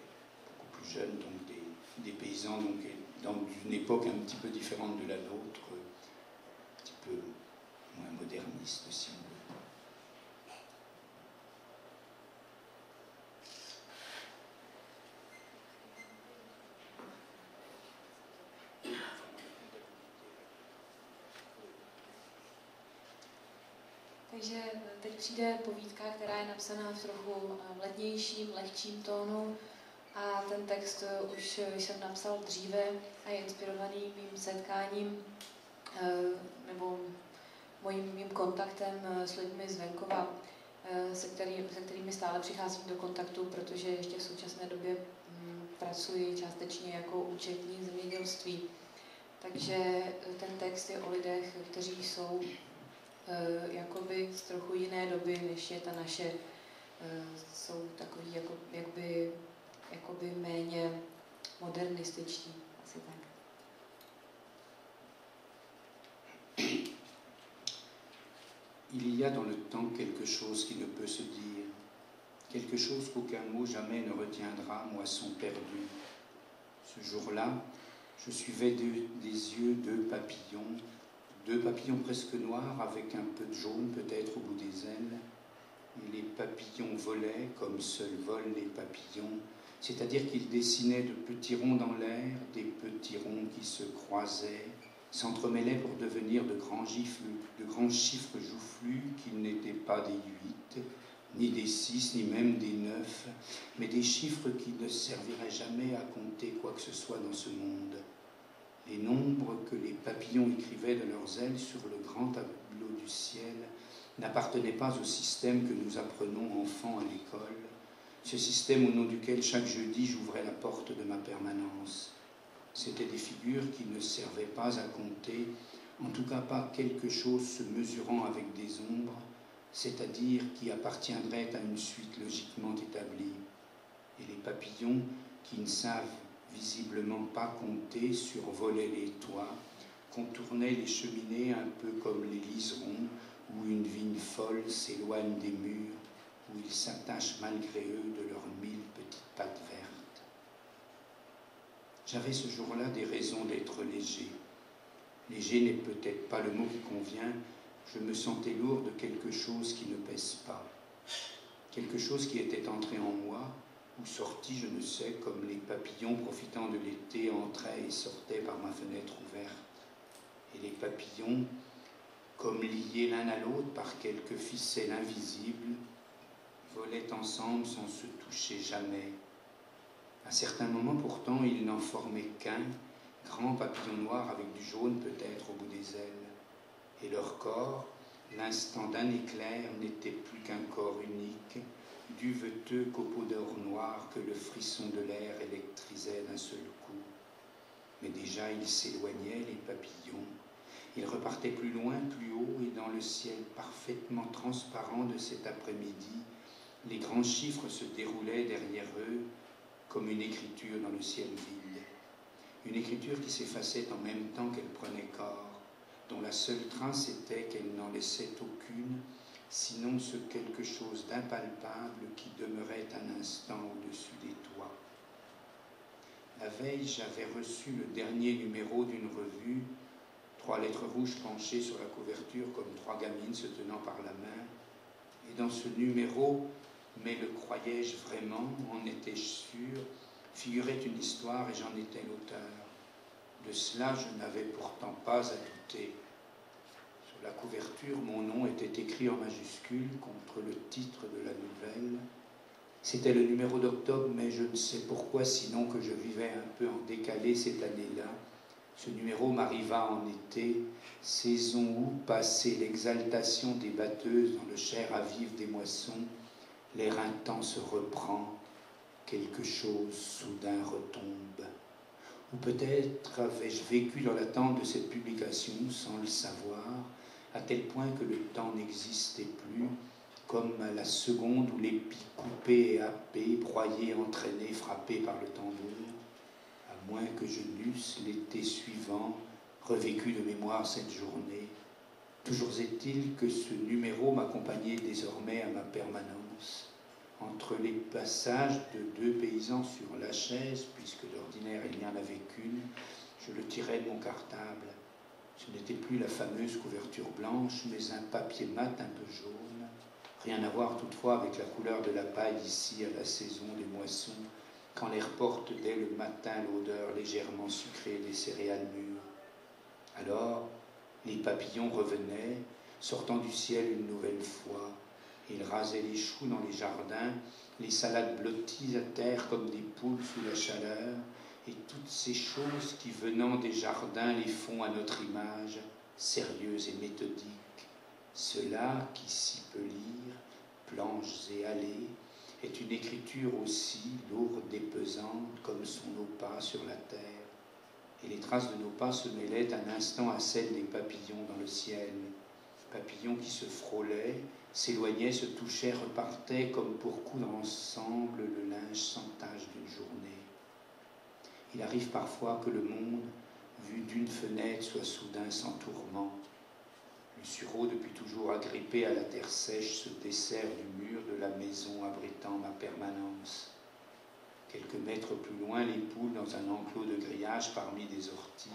beaucoup plus jeune, donc des paysans donc, dans une époque un petit peu différente de la nôtre, un petit peu moins moderniste, si on veut. Takže teď přijde povídka, která je napsaná v trochu letnějším, lehčím tónu a ten text už jsem napsal dříve a je inspirovaný mým setkáním nebo mým kontaktem s lidmi z venkova, se kterými stále přicházím do kontaktu, protože ještě v současné době pracuji částečně jako účetní v zemědělství. Takže ten text je o lidech, kteří jsou jakoby z trochu jiné doby, než je ta naše. Jsou takový jakoby méně modernističtí, asi tak. Il y a dans le temps quelque chose qui ne peut se dire, quelque chose qu'aucun mot jamais ne retiendra, moisson perdue. Ce jour-là, je suivais des yeux deux papillons presque noirs avec un peu de jaune peut-être au bout des ailes. Et les papillons volaient comme seuls volent les papillons, c'est-à-dire qu'ils dessinaient de petits ronds dans l'air, des petits ronds qui se croisaient, s'entremêlaient pour devenir de grands chiffres joufflus qui n'étaient pas des 8, ni des 6, ni même des 9, mais des chiffres qui ne serviraient jamais à compter quoi que ce soit dans ce monde. Les nombres que les papillons écrivaient de leurs ailes sur le grand tableau du ciel n'appartenaient pas au système que nous apprenons enfants à l'école, ce système au nom duquel chaque jeudi j'ouvrais la porte de ma permanence. C'étaient des figures qui ne servaient pas à compter, en tout cas pas quelque chose se mesurant avec des ombres, c'est-à-dire qui appartiendrait à une suite logiquement établie. Et les papillons, qui ne savent visiblement pas compter, survolaient les toits, contournaient les cheminées un peu comme les liserons, où une vigne folle s'éloigne des murs, où ils s'attachent malgré eux de leurs 1000 petites pattes vertes. J'avais ce jour-là des raisons d'être léger. Léger n'est peut-être pas le mot qui convient, je me sentais lourd de quelque chose qui ne pèse pas. Quelque chose qui était entré en moi, ou sorti, je ne sais, comme les papillons profitant de l'été entraient et sortaient par ma fenêtre ouverte. Et les papillons, comme liés l'un à l'autre par quelques ficelles invisibles, volaient ensemble sans se toucher jamais. À certains moments, pourtant, ils n'en formaient qu'un, grand papillon noir avec du jaune peut-être au bout des ailes. Et leur corps, l'instant d'un éclair, n'était plus qu'un corps unique, duveteux copeau d'or noir que le frisson de l'air électrisait d'un seul coup. Mais déjà, ils s'éloignaient, les papillons. Ils repartaient plus loin, plus haut, et dans le ciel parfaitement transparent de cet après-midi, les grands chiffres se déroulaient derrière eux comme une écriture dans le ciel vide. Une écriture qui s'effaçait en même temps qu'elle prenait corps, dont la seule trace était qu'elle n'en laissait aucune, sinon ce quelque chose d'impalpable qui demeurait un instant au-dessus des toits. La veille, j'avais reçu le dernier numéro d'une revue, 3 lettres rouges penchées sur la couverture comme 3 gamines se tenant par la main. Et dans ce numéro, mais le croyais-je vraiment, en étais-je sûr, figurait une histoire et j'en étais l'auteur. De cela, je n'avais pourtant pas à douter. Sur la couverture, mon nom était écrit en majuscule contre le titre de la nouvelle. C'était le numéro d'octobre, mais je ne sais pourquoi, sinon que je vivais un peu en décalé cette année-là. Ce numéro m'arriva en été, saison où, passée l'exaltation des batteuses dans le chair à vivre des moissons, l'air intense reprend, quelque chose soudain retombe. Ou peut-être avais-je vécu dans l'attente de cette publication sans le savoir, à tel point que le temps n'existait plus, comme à la seconde où l'épi coupé et happé, broyé, entraîné, frappé par le tambour, à moins que je n'eusse l'été suivant revécu de mémoire cette journée. Toujours est-il que ce numéro m'accompagnait désormais à ma permanence. Entre les passages de 2 paysans sur la chaise, puisque d'ordinaire il n'y en avait qu'une, je le tirais de mon cartable. Ce n'était plus la fameuse couverture blanche, mais un papier mat un peu jaune. Rien à voir toutefois avec la couleur de la paille ici à la saison des moissons, quand l'air porte dès le matin l'odeur légèrement sucrée des céréales mûres. Alors, les papillons revenaient, sortant du ciel une nouvelle fois. Il rasait les choux dans les jardins, les salades blotties à terre comme des poules sous la chaleur, et toutes ces choses qui, venant des jardins, les font à notre image, sérieuses et méthodiques. Cela qui s'y peut lire, planches et allées, est une écriture aussi lourde et pesante comme sont nos pas sur la terre. Et les traces de nos pas se mêlaient un instant à celles des papillons dans le ciel. Papillons qui se frôlaient, s'éloignaient, se touchaient, repartaient comme pour coudre ensemble le linge sans tache d'une journée. Il arrive parfois que le monde, vu d'une fenêtre, soit soudain sans tourment. Le sureau, depuis toujours agrippé à la terre sèche, se dessert du mur de la maison abritant ma permanence. Quelques mètres plus loin, les poules, dans un enclos de grillage parmi des orties,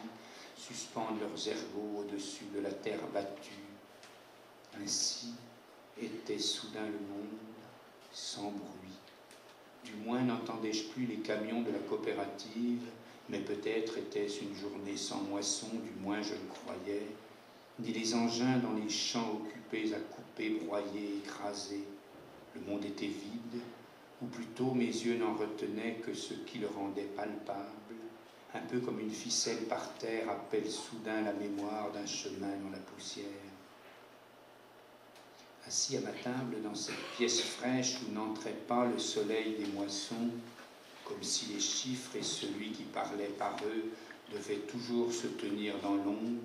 suspendent leurs ergots au-dessus de la terre battue. Ainsi était soudain le monde, sans bruit. Du moins n'entendais-je plus les camions de la coopérative, mais peut-être était-ce une journée sans moisson, du moins je le croyais, ni les engins dans les champs occupés à couper, broyer, écraser. Le monde était vide, ou plutôt mes yeux n'en retenaient que ce qui le rendait palpable, un peu comme une ficelle par terre appelle soudain la mémoire d'un chemin dans la poussière. Assis à ma table dans cette pièce fraîche où n'entrait pas le soleil des moissons, comme si les chiffres et celui qui parlait par eux devaient toujours se tenir dans l'ombre,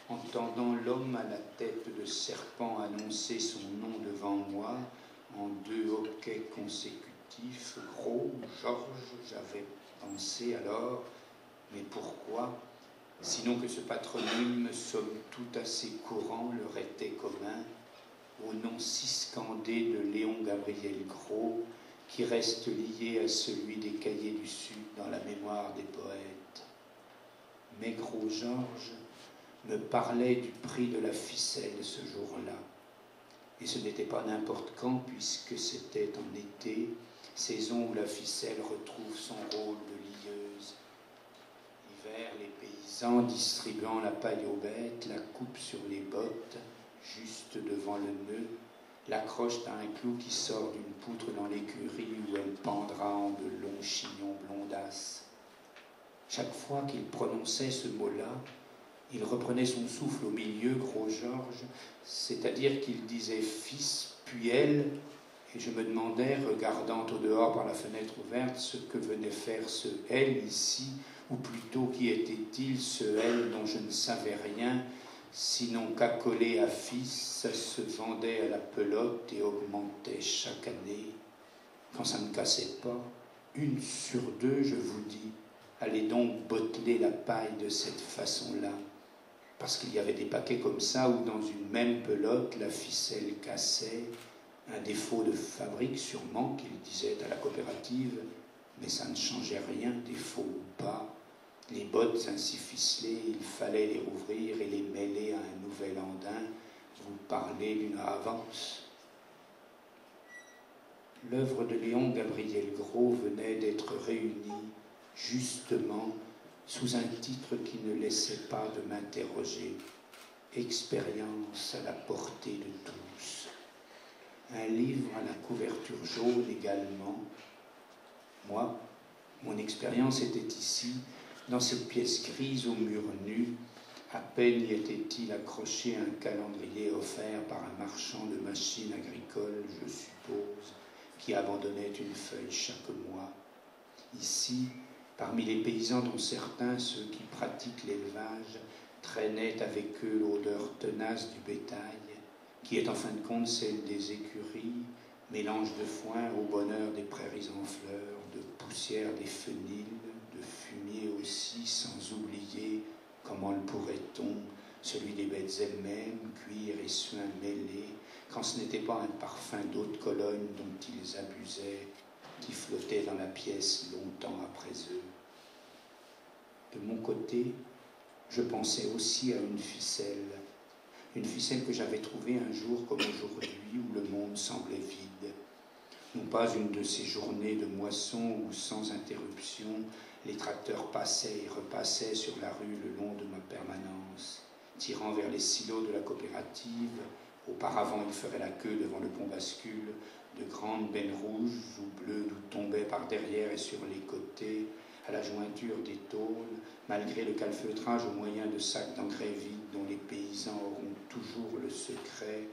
entendant l'homme à la tête de serpent annoncer son nom devant moi en 2 hoquets consécutifs, gros, Georges, j'avais pensé alors, mais pourquoi, sinon que ce patronyme, somme toute assez courant, leur était commun, au nom si scandé de Léon Gabriel Gros, qui reste lié à celui des Cahiers du Sud dans la mémoire des poètes. Mais Gros Georges me parlait du prix de la ficelle ce jour-là. Et ce n'était pas n'importe quand, puisque c'était en été, saison où la ficelle retrouve son rôle de lieuse. L'hiver, les paysans distribuant la paille aux bêtes, la coupent sur les bottes, juste devant le nœud, l'accrochent à un clou qui sort d'une poutre dans l'écurie où elle pendra en de longs chignons blondasses. Chaque fois qu'il prononçait ce mot-là, il reprenait son souffle au milieu, Gros Georges, c'est-à-dire qu'il disait « fils » puis « elle », et je me demandais, regardant au dehors par la fenêtre ouverte, ce que venait faire ce « elle » ici, ou plutôt qui était-il ce « elle » dont je ne savais rien, sinon qu'accolé à fils, ça se vendait à la pelote et augmentait chaque année. Quand ça ne cassait pas, 1 sur 2, je vous dis, allez donc botteler la paille de cette façon-là. Parce qu'il y avait des paquets comme ça où dans une même pelote, la ficelle cassait, un défaut de fabrique sûrement, qu'il disait à la coopérative, mais ça ne changeait rien, défaut ou pas. Les bottes ainsi ficelées, il fallait les rouvrir et les mêler à un nouvel andin. Vous parlez d'une avance. L'œuvre de Léon Gabriel Gros venait d'être réunie, justement, sous un titre qui ne laissait pas de m'interroger. Expérience à la portée de tous. Un livre à la couverture jaune également. Moi, mon expérience était ici, dans cette pièce grise au mur nu. À peine y était-il accroché un calendrier offert par un marchand de machines agricoles, je suppose, qui abandonnait une feuille chaque mois. Ici, parmi les paysans dont certains, ceux qui pratiquent l'élevage, traînaient avec eux l'odeur tenace du bétail, qui est en fin de compte celle des écuries, mélange de foin au bonheur des prairies en fleurs, de poussière des fenils, de fumier aussi, sans oublier, comment le pourrait-on, celui des bêtes elles-mêmes, cuir et suin mêlés, quand ce n'était pas un parfum d'eau de Cologne dont ils abusaient, qui flottait dans la pièce longtemps après eux. De mon côté, je pensais aussi à une ficelle que j'avais trouvée un jour comme aujourd'hui où le monde semblait vide. Non pas une de ces journées de moisson où, sans interruption, les tracteurs passaient et repassaient sur la rue le long de ma permanence, tirant vers les silos de la coopérative. Auparavant, il ferait la queue devant le pont bascule, de grandes bennes rouges ou bleues d'où tombaient par derrière et sur les côtés, à la jointure des tôles, malgré le calfeutrage au moyen de sacs d'engrais vides dont les paysans auront toujours le secret,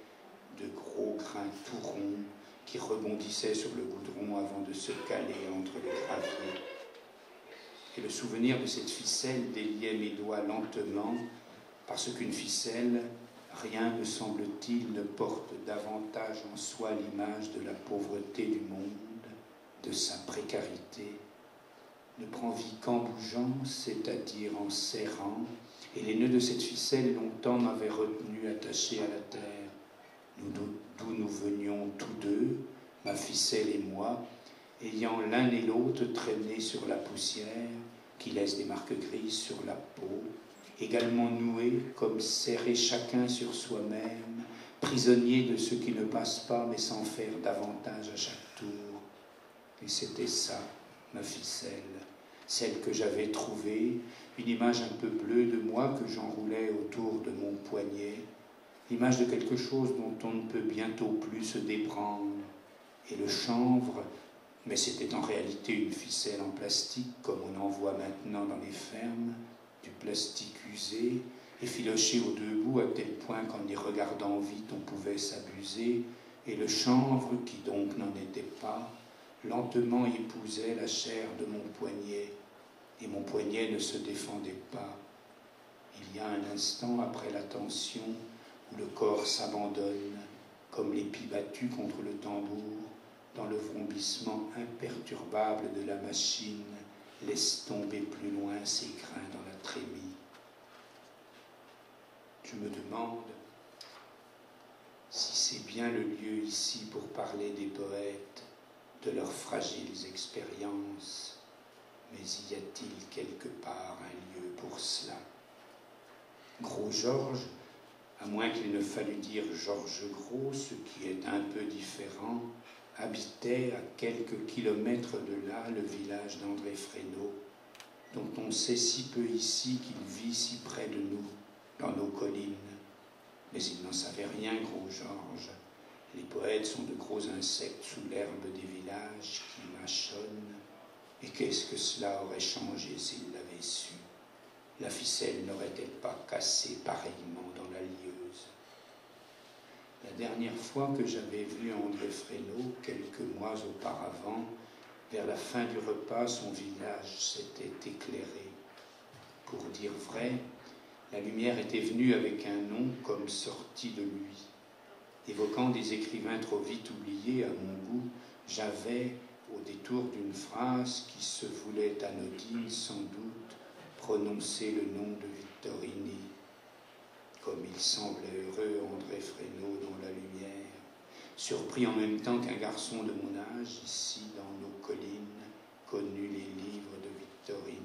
de gros grains tout ronds qui rebondissaient sur le goudron avant de se caler entre les graviers. Et le souvenir de cette ficelle déliait mes doigts lentement, parce qu'une ficelle, rien, me semble-t-il, ne porte davantage en soi l'image de la pauvreté du monde, de sa précarité, ne prend vie qu'en bougeant, c'est-à-dire en serrant, et les nœuds de cette ficelle longtemps m'avaient retenu attaché à la terre, d'où nous venions tous deux, ma ficelle et moi, ayant l'un et l'autre traîné sur la poussière, qui laisse des marques grises sur la peau, également noués, comme serrés chacun sur soi-même, prisonniers de ce qui ne passe pas, mais sans faire davantage à chaque tour. Et c'était ça, ma ficelle, celle que j'avais trouvée, une image un peu bleue de moi que j'enroulais autour de mon poignet, l'image de quelque chose dont on ne peut bientôt plus se déprendre. Et le chanvre, mais c'était en réalité une ficelle en plastique, comme on en voit maintenant dans les fermes, du plastique usé, effiloché aux deux bouts à tel point qu'en y regardant vite on pouvait s'abuser, et le chanvre, qui donc n'en était pas, lentement épousait la chair de mon poignet, et mon poignet ne se défendait pas. Il y a un instant après la tension où le corps s'abandonne, comme l'épi battu contre le tambour, dans le vrombissement imperturbable de la machine, laisse tomber plus loin ses grains dans la trémie. Je me demande si c'est bien le lieu ici pour parler des poètes, de leurs fragiles expériences, mais y a-t-il quelque part un lieu pour cela? Gros Georges, à moins qu'il ne fallût dire Georges Gros, ce qui est un peu différent, habitait à quelques kilomètres de là le village d'André Fresneau, dont on sait si peu ici qu'il vit si près de nous, dans nos collines. Mais il n'en savait rien, Gros Georges. Les poètes sont de gros insectes sous l'herbe des villages qui mâchonnent. Et qu'est-ce que cela aurait changé s'il l'avait su? La ficelle n'aurait-elle pas cassé pareillement dans la lieuse? La dernière fois que j'avais vu André Fresneau, quelques mois auparavant, vers la fin du repas, son visage s'était éclairé. Pour dire vrai, la lumière était venue avec un nom comme sorti de lui. Évoquant des écrivains trop vite oubliés à mon goût, j'avais, au détour d'une phrase qui se voulait anodine sans doute, prononcé le nom de Vittorini. Comme il semblait heureux, André Fresneau, dans la lumière, surpris en même temps qu'un garçon de mon âge, ici dans nos collines, connu les livres de Vittorini.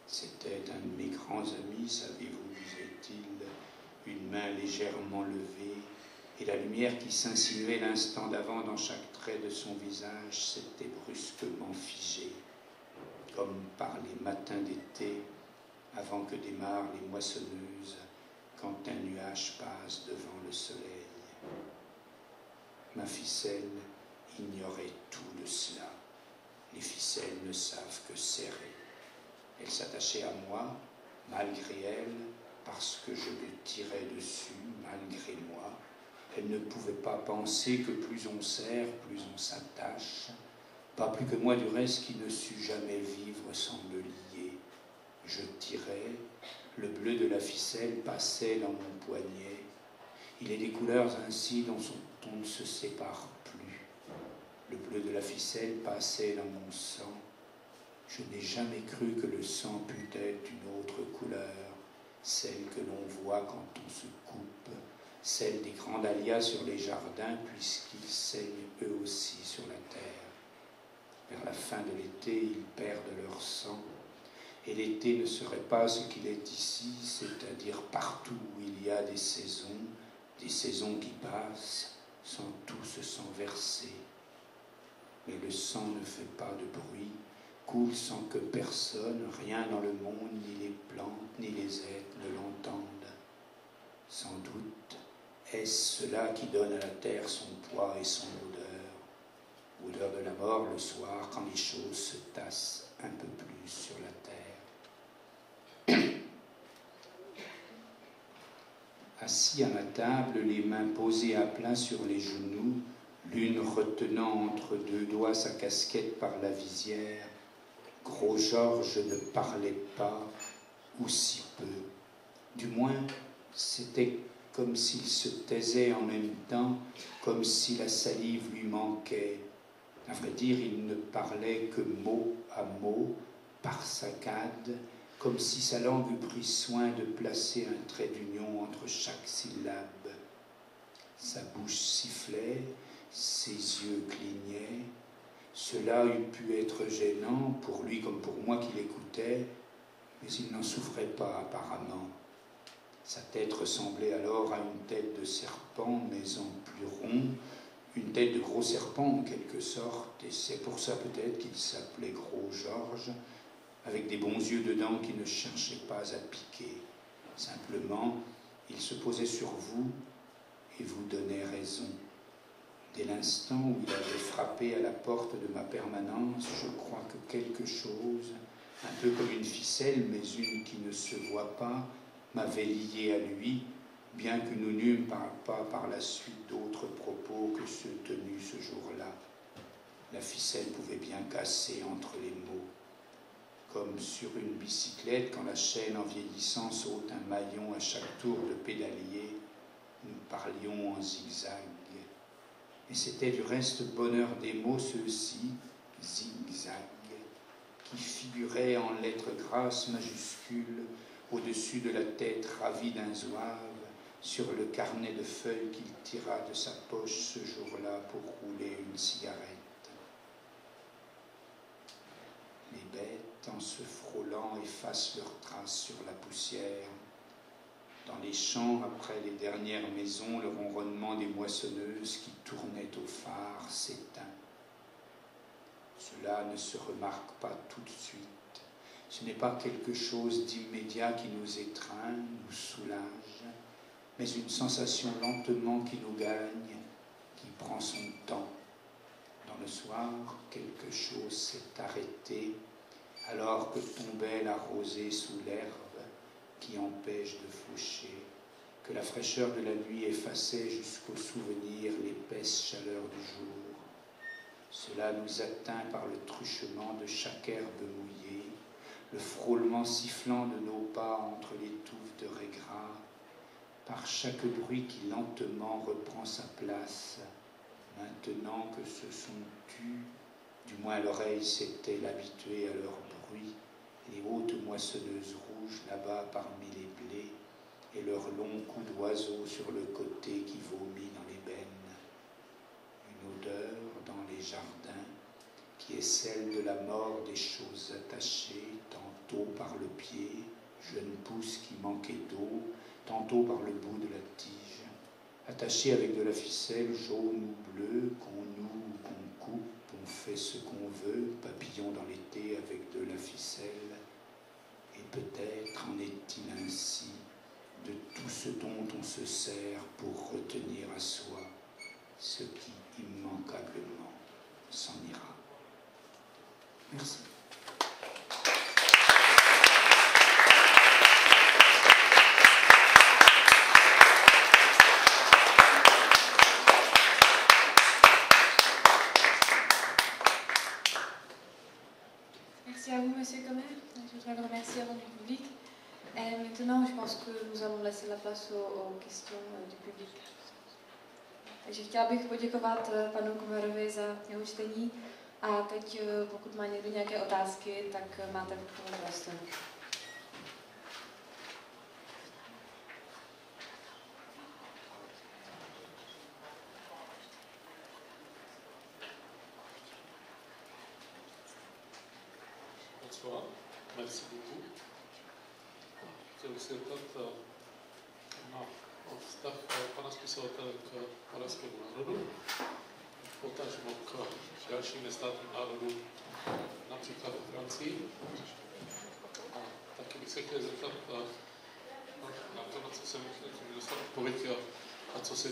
C'était un de mes grands amis, savez-vous, disait-il, une main légèrement levée, et la lumière qui s'insinuait l'instant d'avant dans chaque trait de son visage s'était brusquement figée, comme par les matins d'été, avant que démarrent les moissonneuses, quand un nuage passe devant le soleil. Ma ficelle ignorait tout de cela. Les ficelles ne savent que serrer. Elle s'attachait à moi, malgré elle, parce que je le tirais dessus, malgré moi. Elle ne pouvait pas penser que plus on serre, plus on s'attache. Pas plus que moi du reste qui ne sut jamais vivre sans me lier. Je tirais, le bleu de la ficelle passait dans mon poignet. Il est des couleurs ainsi dont on ne se sépare plus. Le bleu de la ficelle passait dans mon sang. Je n'ai jamais cru que le sang pût être d'une autre couleur, celle que l'on voit quand on se coupe, celle des grands dahlias sur les jardins, puisqu'ils saignent eux aussi sur la terre. Vers la fin de l'été, ils perdent leur sang, et l'été ne serait pas ce qu'il est ici, c'est-à-dire partout où il y a des saisons qui passent, sans tout se sang verser. Mais le sang ne fait pas de bruit, coule sans que personne, rien dans le monde, ni les plantes, ni les êtres ne l'entendent. Sans doute, est-ce cela qui donne à la terre son poids et son odeur, odeur de la mort le soir quand les choses se tassent un peu plus sur la terre. Assis à ma table, les mains posées à plat sur les genoux, l'une retenant entre deux doigts sa casquette par la visière, Gros Georges ne parlait pas, ou si peu. Du moins, c'était comme s'il se taisait en même temps, comme si la salive lui manquait. À vrai dire, il ne parlait que mot à mot, par saccades, comme si sa langue eût pris soin de placer un trait d'union entre chaque syllabe. Sa bouche sifflait, ses yeux clignaient. Cela eût pu être gênant, pour lui comme pour moi qui l'écoutais, mais il n'en souffrait pas apparemment. Sa tête ressemblait alors à une tête de serpent, mais en plus rond, une tête de gros serpent en quelque sorte, et c'est pour ça peut-être qu'il s'appelait Gros Georges, avec des bons yeux dedans qui ne cherchaient pas à piquer. Simplement, il se posait sur vous et vous donnait raison. Dès l'instant où il avait frappé à la porte de ma permanence, je crois que quelque chose, un peu comme une ficelle, mais une qui ne se voit pas, m'avait lié à lui, bien que nous n'eûmes pas par la suite d'autres propos que ceux tenus ce jour-là. La ficelle pouvait bien casser entre les mots. Comme sur une bicyclette, quand la chaîne en vieillissant saute un maillon à chaque tour de pédalier, nous parlions en zigzag. Et c'était du reste bonheur des mots, ceux-ci, zigzag, qui figuraient en lettres grasses majuscules au-dessus de la tête ravie d'un zouave, sur le carnet de feuilles qu'il tira de sa poche ce jour-là pour rouler une cigarette. Les bêtes, en se frôlant, effacent leurs traces sur la poussière. Dans les champs, après les dernières maisons, le ronronnement des moissonneuses qui tournaient au phare s'éteint. Cela ne se remarque pas tout de suite. Ce n'est pas quelque chose d'immédiat qui nous étreint, nous soulage, mais une sensation lentement qui nous gagne, qui prend son temps. Dans le soir, quelque chose s'est arrêté, alors que tombait la rosée sous l'herbe qui empêche de faucher, que la fraîcheur de la nuit effaçait jusqu'au souvenir l'épaisse chaleur du jour. Cela nous atteint par le truchement de chaque herbe mouillée, le frôlement sifflant de nos pas entre les touffes de raies gras, par chaque bruit qui lentement reprend sa place, maintenant que se sont tus, du moins l'oreille s'est-elle habituée à leur bruit, les hautes moissonneuses rouges là-bas parmi les blés, et leurs longs coups d'oiseau sur le côté qui vomit dans les bennes. Une odeur dans les jardins qui est celle de la mort des choses attachées, tantôt par le pied, jeune pousse qui manquait d'eau, tantôt par le bout de la tige, attachée avec de la ficelle jaune ou bleue, qu'on noue ou qu'on coupe, on fait ce qu'on veut, papillon dans l'été avec de la ficelle, et peut-être en est-il ainsi de tout ce dont on se sert pour retenir à soi ce qui immanquablement s'en ira. Merci. Merci à vous, Monsieur Comer. Je voudrais le remercier avant du public. Et maintenant, je pense que nous allons laisser la place aux questions du public. Takže chtěla bych poděkovat panu Komerovi za jeho čtení a teď, pokud má někdo nějaké otázky, tak máte k tomu prostor. Bonsoir, merci beaucoup. Chtěl bych se zeptat na vztah pana spisovatele k moravskému národu, potažmo k dalším nestátním národům, například ve Francii. A taky bych se chtěl zeptat na to, na co jsem dostal odpověď, a co se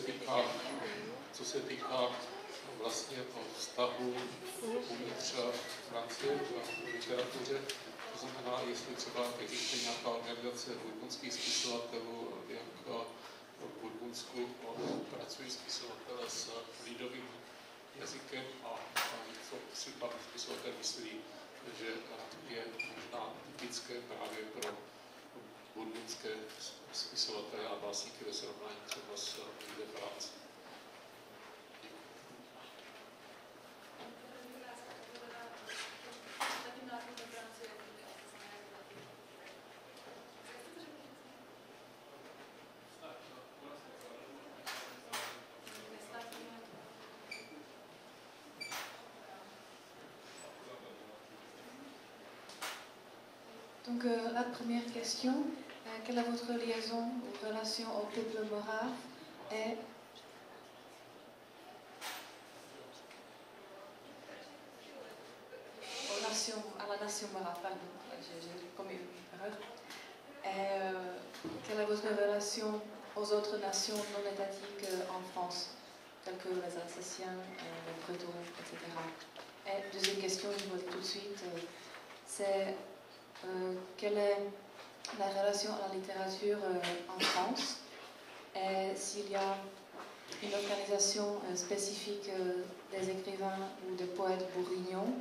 týká vlastně vztahu uvnitř Francie v literatuře, to znamená, jestli třeba existuje nějaká organizace burgundských spisovatelů, jak v Burgundsku pracují spisovatelé s lidovým jazykem a co si pan spisovatel myslí, že je možná typické právě pro burgundské spisovatele a básníky ve srovnání třeba s lidem Francie. Donc la première question, quelle est votre liaison ou relation au peuple morave et à la nation morave, pardon, j'ai commis une erreur. Quelle est votre relation aux autres nations non étatiques en France, telles que les Alsaciens, les Bretons, etc. Et deuxième question, je vous dis tout de suite, c'est quelle est la relation à la littérature en France et s'il y a une organisation spécifique des écrivains ou des poètes bourguignons,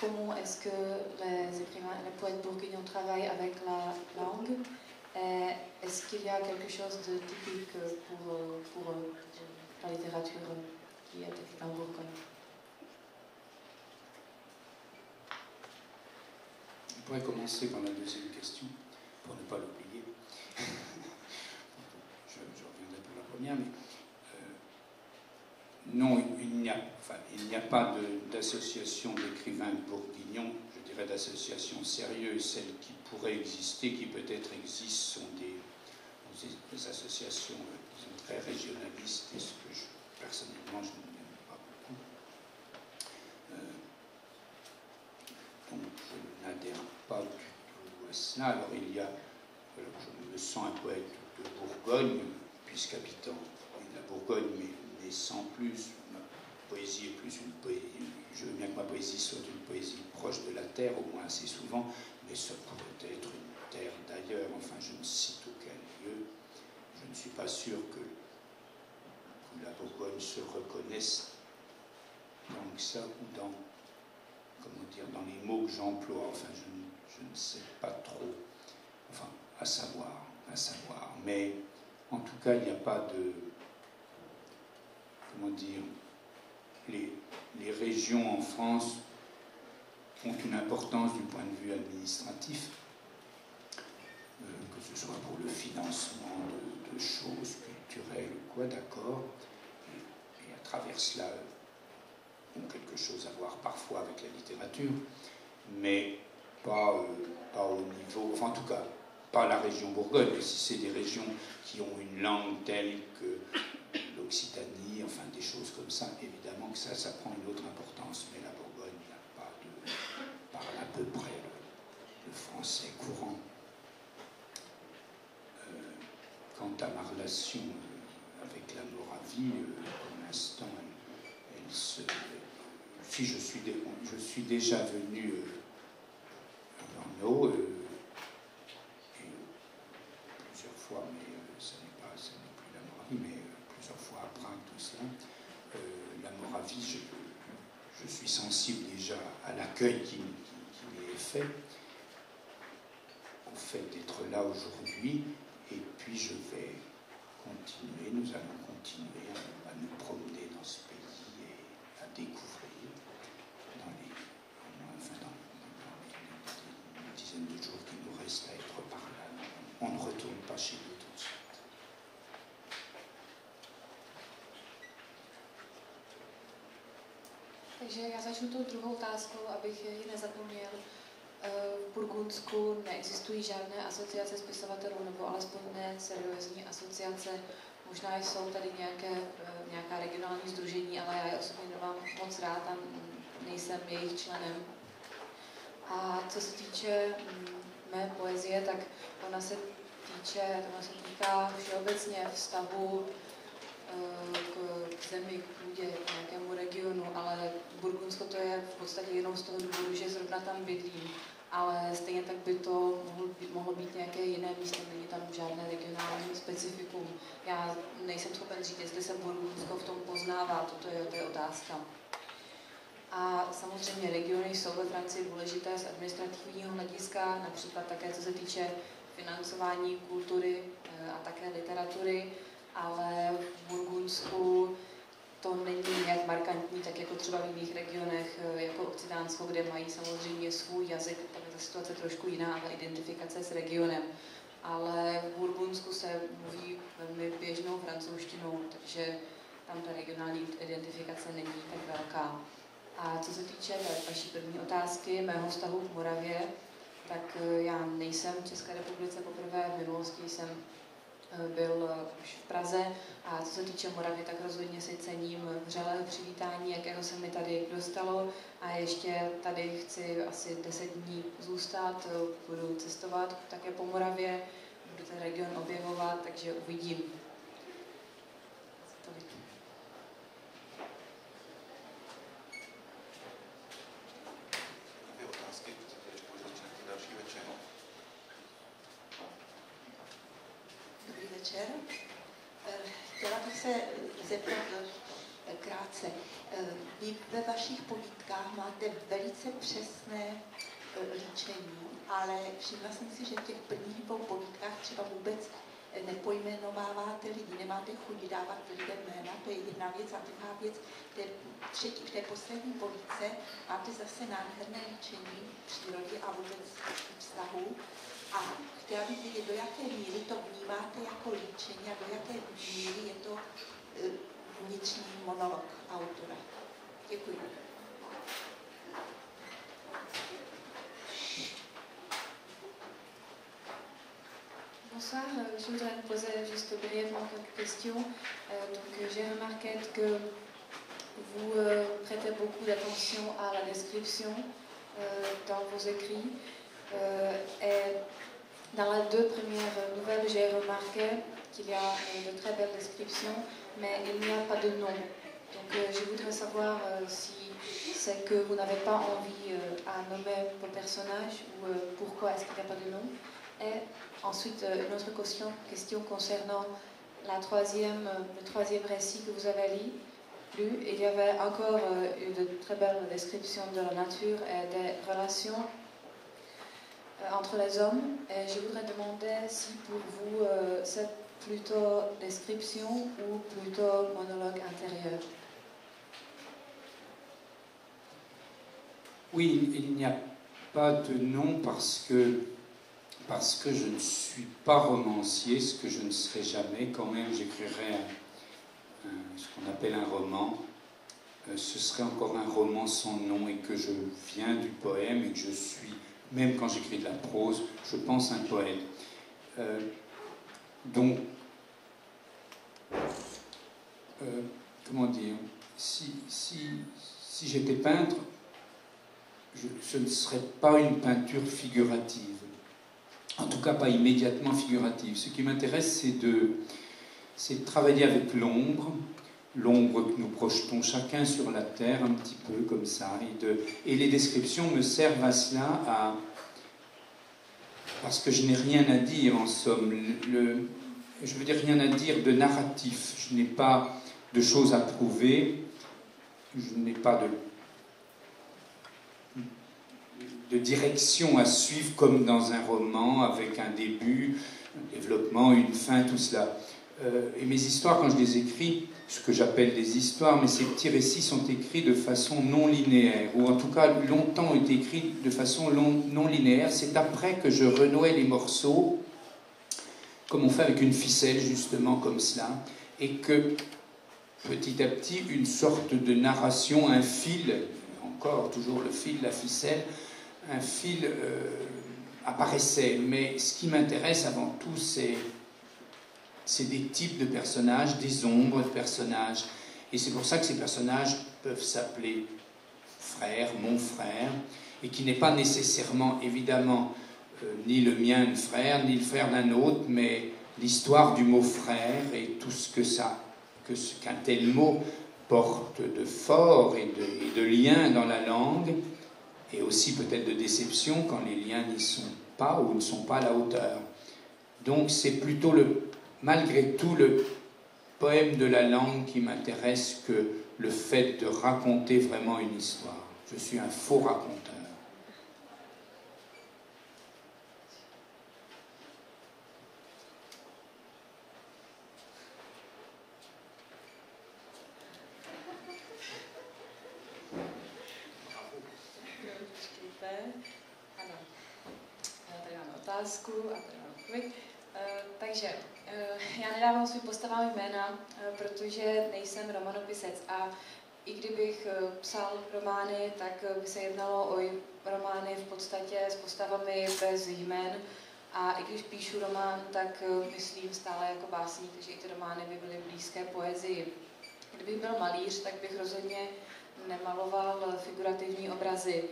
comment est-ce que les écrivains et les poètes bourguignons travaillent avec la langue et est-ce qu'il y a quelque chose de typique pour la littérature qui est écrite en Bourgogne? Je pourrais commencer par la deuxième question, pour ne pas l'oublier. je reviendrai pour la première, mais non, il n'y a pas d'association d'écrivains bourguignons, je dirais d'associations sérieuses. Celles qui pourraient exister, qui peut-être existent, sont des associations disons, très régionalistes, et ce que personnellement je n'aime pas beaucoup. Donc je n'adhère pas du tout à cela. Alors je me sens un poète de Bourgogne, puisqu'habitant de la Bourgogne, mais sans plus. Ma poésie est plus une poésie. Je veux bien que ma poésie soit une poésie proche de la terre, au moins assez souvent, mais ça pourrait être une terre d'ailleurs. Enfin, je ne cite aucun lieu. Je ne suis pas sûr que la Bourgogne se reconnaisse dans ça ou dans les mots que j'emploie. Enfin, je ne sais pas trop. Enfin, à savoir. Mais en tout cas, il n'y a pas de... Comment dire, les régions en France ont une importance du point de vue administratif, que ce soit pour le financement de choses culturelles ou quoi, d'accord, et à travers cela ont quelque chose à voir parfois avec la littérature, mais pas au niveau, enfin en tout cas, pas la région Bourgogne. Si c'est des régions qui ont une langue telle que l'Occitanie, enfin des choses comme ça, évidemment que ça prend une autre importance, mais la Bourgogne parle à peu près le français courant. Quant à ma relation avec la Moravie, pour l'instant, si je suis déjà venu à Brno, plusieurs fois, mais ce n'est plus la Moravie, mais plusieurs fois à Prague, tout cela. La Moravie, je suis sensible déjà à l'accueil qui m'y est fait, au fait d'être là aujourd'hui, et puis nous allons continuer à nous promener dans ce pays et à découvrir dans les dizaines de jours qui nous restent à être par là. On ne retourne pas chez nous tout de suite. Takže já začnu tou druhou otázkou, abych ji nezapomněl. V Burgundsku neexistují žádné asociace spisovatelů, nebo alespoň ne seriózní asociace. Možná jsou tady nějaká regionální sdružení, ale já je osobně nemám moc rád a nejsem jejich členem. A co se týče mé poezie, tak ona se tohle se týká všeobecně vztahu k zemi, k půdě, k nějakému regionu, ale Burgundsko to je v podstatě jenom z toho důvodu, že zrovna tam bydlím. Ale stejně tak by to mohlo být nějaké jiné místo, není tam žádné regionální specifikum. Já nejsem schopen říct, jestli se Burgundsko v tom poznává, to je otázka. A samozřejmě regiony jsou ve Francii důležité z administrativního hlediska, například také co se týče financování kultury a také literatury, ale v Burgundsku to není nějak markantní, tak jako třeba v jiných regionech, jako Okcitánsko, kde mají samozřejmě svůj jazyk, tam je ta situace trošku jiná, ta identifikace s regionem. Ale v Burgundsku se mluví velmi běžnou francouzštinou, takže tam ta regionální identifikace není tak velká. A co se týče vaší první otázky, mého vztahu k Moravě, tak já nejsem v České republice poprvé, v minulosti jsem byl už v Praze a co se týče Moravy, tak rozhodně si cením vřelého přivítání, jakého se mi tady dostalo a ještě tady chci asi 10 dní zůstat, budu cestovat také po Moravě, budu ten region objevovat, takže uvidím. Chtěla bych se zeptat krátce. Vy ve vašich povídkách máte velice přesné líčení, ale všimla jsem si, že v těch prvních 2 povídkách třeba vůbec nepojmenováváte lidi, nemáte chuť dávat lidem jména, to je jedna věc. A druhá věc, v té poslední povídce máte zase nádherné líčení přírody a vůbec vztahu. A chtěla bych vědět, do jaké míry to vnímáte jako líčení a do jaké míry je to vnitřní monolog autora. Děkuji. Bonsoir, je voudrais poser juste brièvement quelques questions. Donc j'ai remarqué que vous prêtez beaucoup d'attention à la description dans vos écrits. Et dans les 2 premières nouvelles, j'ai remarqué qu'il y a de très belles descriptions, mais il n'y a pas de nom. Donc je voudrais savoir si c'est que vous n'avez pas envie à nommer vos personnages ou pourquoi est-ce qu'il n'y a pas de nom. Et ensuite, une autre question concernant le troisième récit que vous avez lu. Il y avait encore de très belles descriptions de la nature et des relations entre les hommes. Et je voudrais demander si pour vous c'est plutôt description ou plutôt monologue intérieur. Oui, il n'y a pas de nom parce que je ne suis pas romancier, ce que je ne serai jamais. Quand même, j'écrirai ce qu'on appelle un roman. Ce serait encore un roman sans nom et que je viens du poème et que je suis, même quand j'écris de la prose, je pense un poète. Donc, comment dire, si j'étais peintre, ce ne serait pas une peinture figurative. En tout cas, pas immédiatement figurative. Ce qui m'intéresse, c'est de travailler avec l'ombre que nous projetons chacun sur la terre, un petit peu comme ça. Et les descriptions me servent à cela, parce que je n'ai rien à dire, en somme. Je veux dire rien à dire de narratif. Je n'ai pas de choses à prouver. Je n'ai pas de direction à suivre comme dans un roman, avec un début, un développement, une fin, tout cela. Et mes histoires, quand je les écris, ce que j'appelle des histoires, mais ces petits récits sont écrits de façon non linéaire, ou en tout cas longtemps ont été écrits de façon non linéaire. C'est après que je renouais les morceaux, comme on fait avec une ficelle, justement, comme cela, et que petit à petit, une sorte de narration, un fil, encore toujours le fil, la ficelle, un fil apparaissait. Mais ce qui m'intéresse avant tout, c'est des types de personnages, des ombres de personnages. Et c'est pour ça que ces personnages peuvent s'appeler frère, mon frère, et qui n'est pas nécessairement, évidemment, ni le mien de frère, ni le frère d'un autre, mais l'histoire du mot frère et tout ce qu'un tel mot porte de fort et de lien dans la langue, et aussi peut-être de déception quand les liens n'y sont pas ou ne sont pas à la hauteur. Donc c'est plutôt malgré tout le poème de la langue qui m'intéresse que le fait de raconter vraiment une histoire. Je suis un faux raconteur. Ano. Tady máme otázku a tady máme odpověď. Takže já nedávám svým postavám jména, protože nejsem romanopisec a i kdybych psal romány, tak by se jednalo o romány v podstatě s postavami bez jmen a i když píšu román, tak myslím stále jako básník, takže i ty romány by byly blízké poezii. Kdybych byl malíř, tak bych rozhodně nemaloval figurativní obrazy.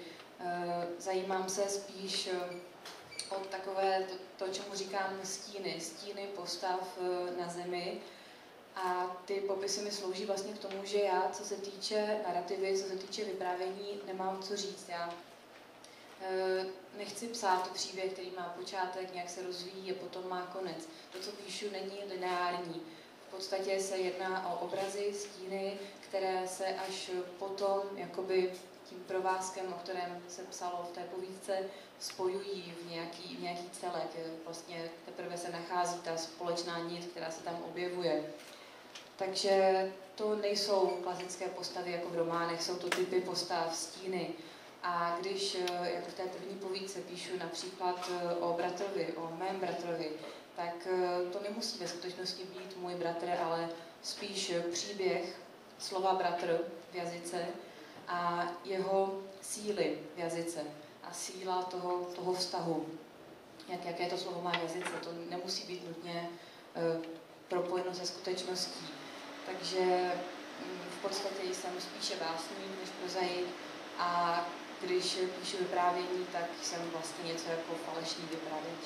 Zajímám se spíš o takové, to čemu říkám stíny postav na zemi. A ty popisy mi slouží vlastně k tomu, že já, co se týče narrativy, co se týče vyprávění, nemám co říct. Já nechci psát příběh, který má počátek, nějak se rozvíjí a potom má konec. To, co píšu, není lineární. V podstatě se jedná o obrazy, stíny, které se až potom jakoby tím provázkem, o kterém se psalo v té povídce, spojují v nějaký celek. Vlastně teprve se nachází ta společná nit, která se tam objevuje. Takže to nejsou klasické postavy jako v románech, jsou to typy postav, stíny. A když jako v té první povídce píšu například o bratrovi, o mém bratrovi, tak to nemusí ve skutečnosti být můj bratr, ale spíš příběh slova bratr v jazyce a jeho síly v jazyce a síla toho vztahu. Jaké to slovo má v jazyce, to nemusí být nutně propojeno se skutečností. Takže v podstatě jsem spíše básník než prozaik a když píšu vyprávění, tak jsem vlastně něco jako falešný vypravěč.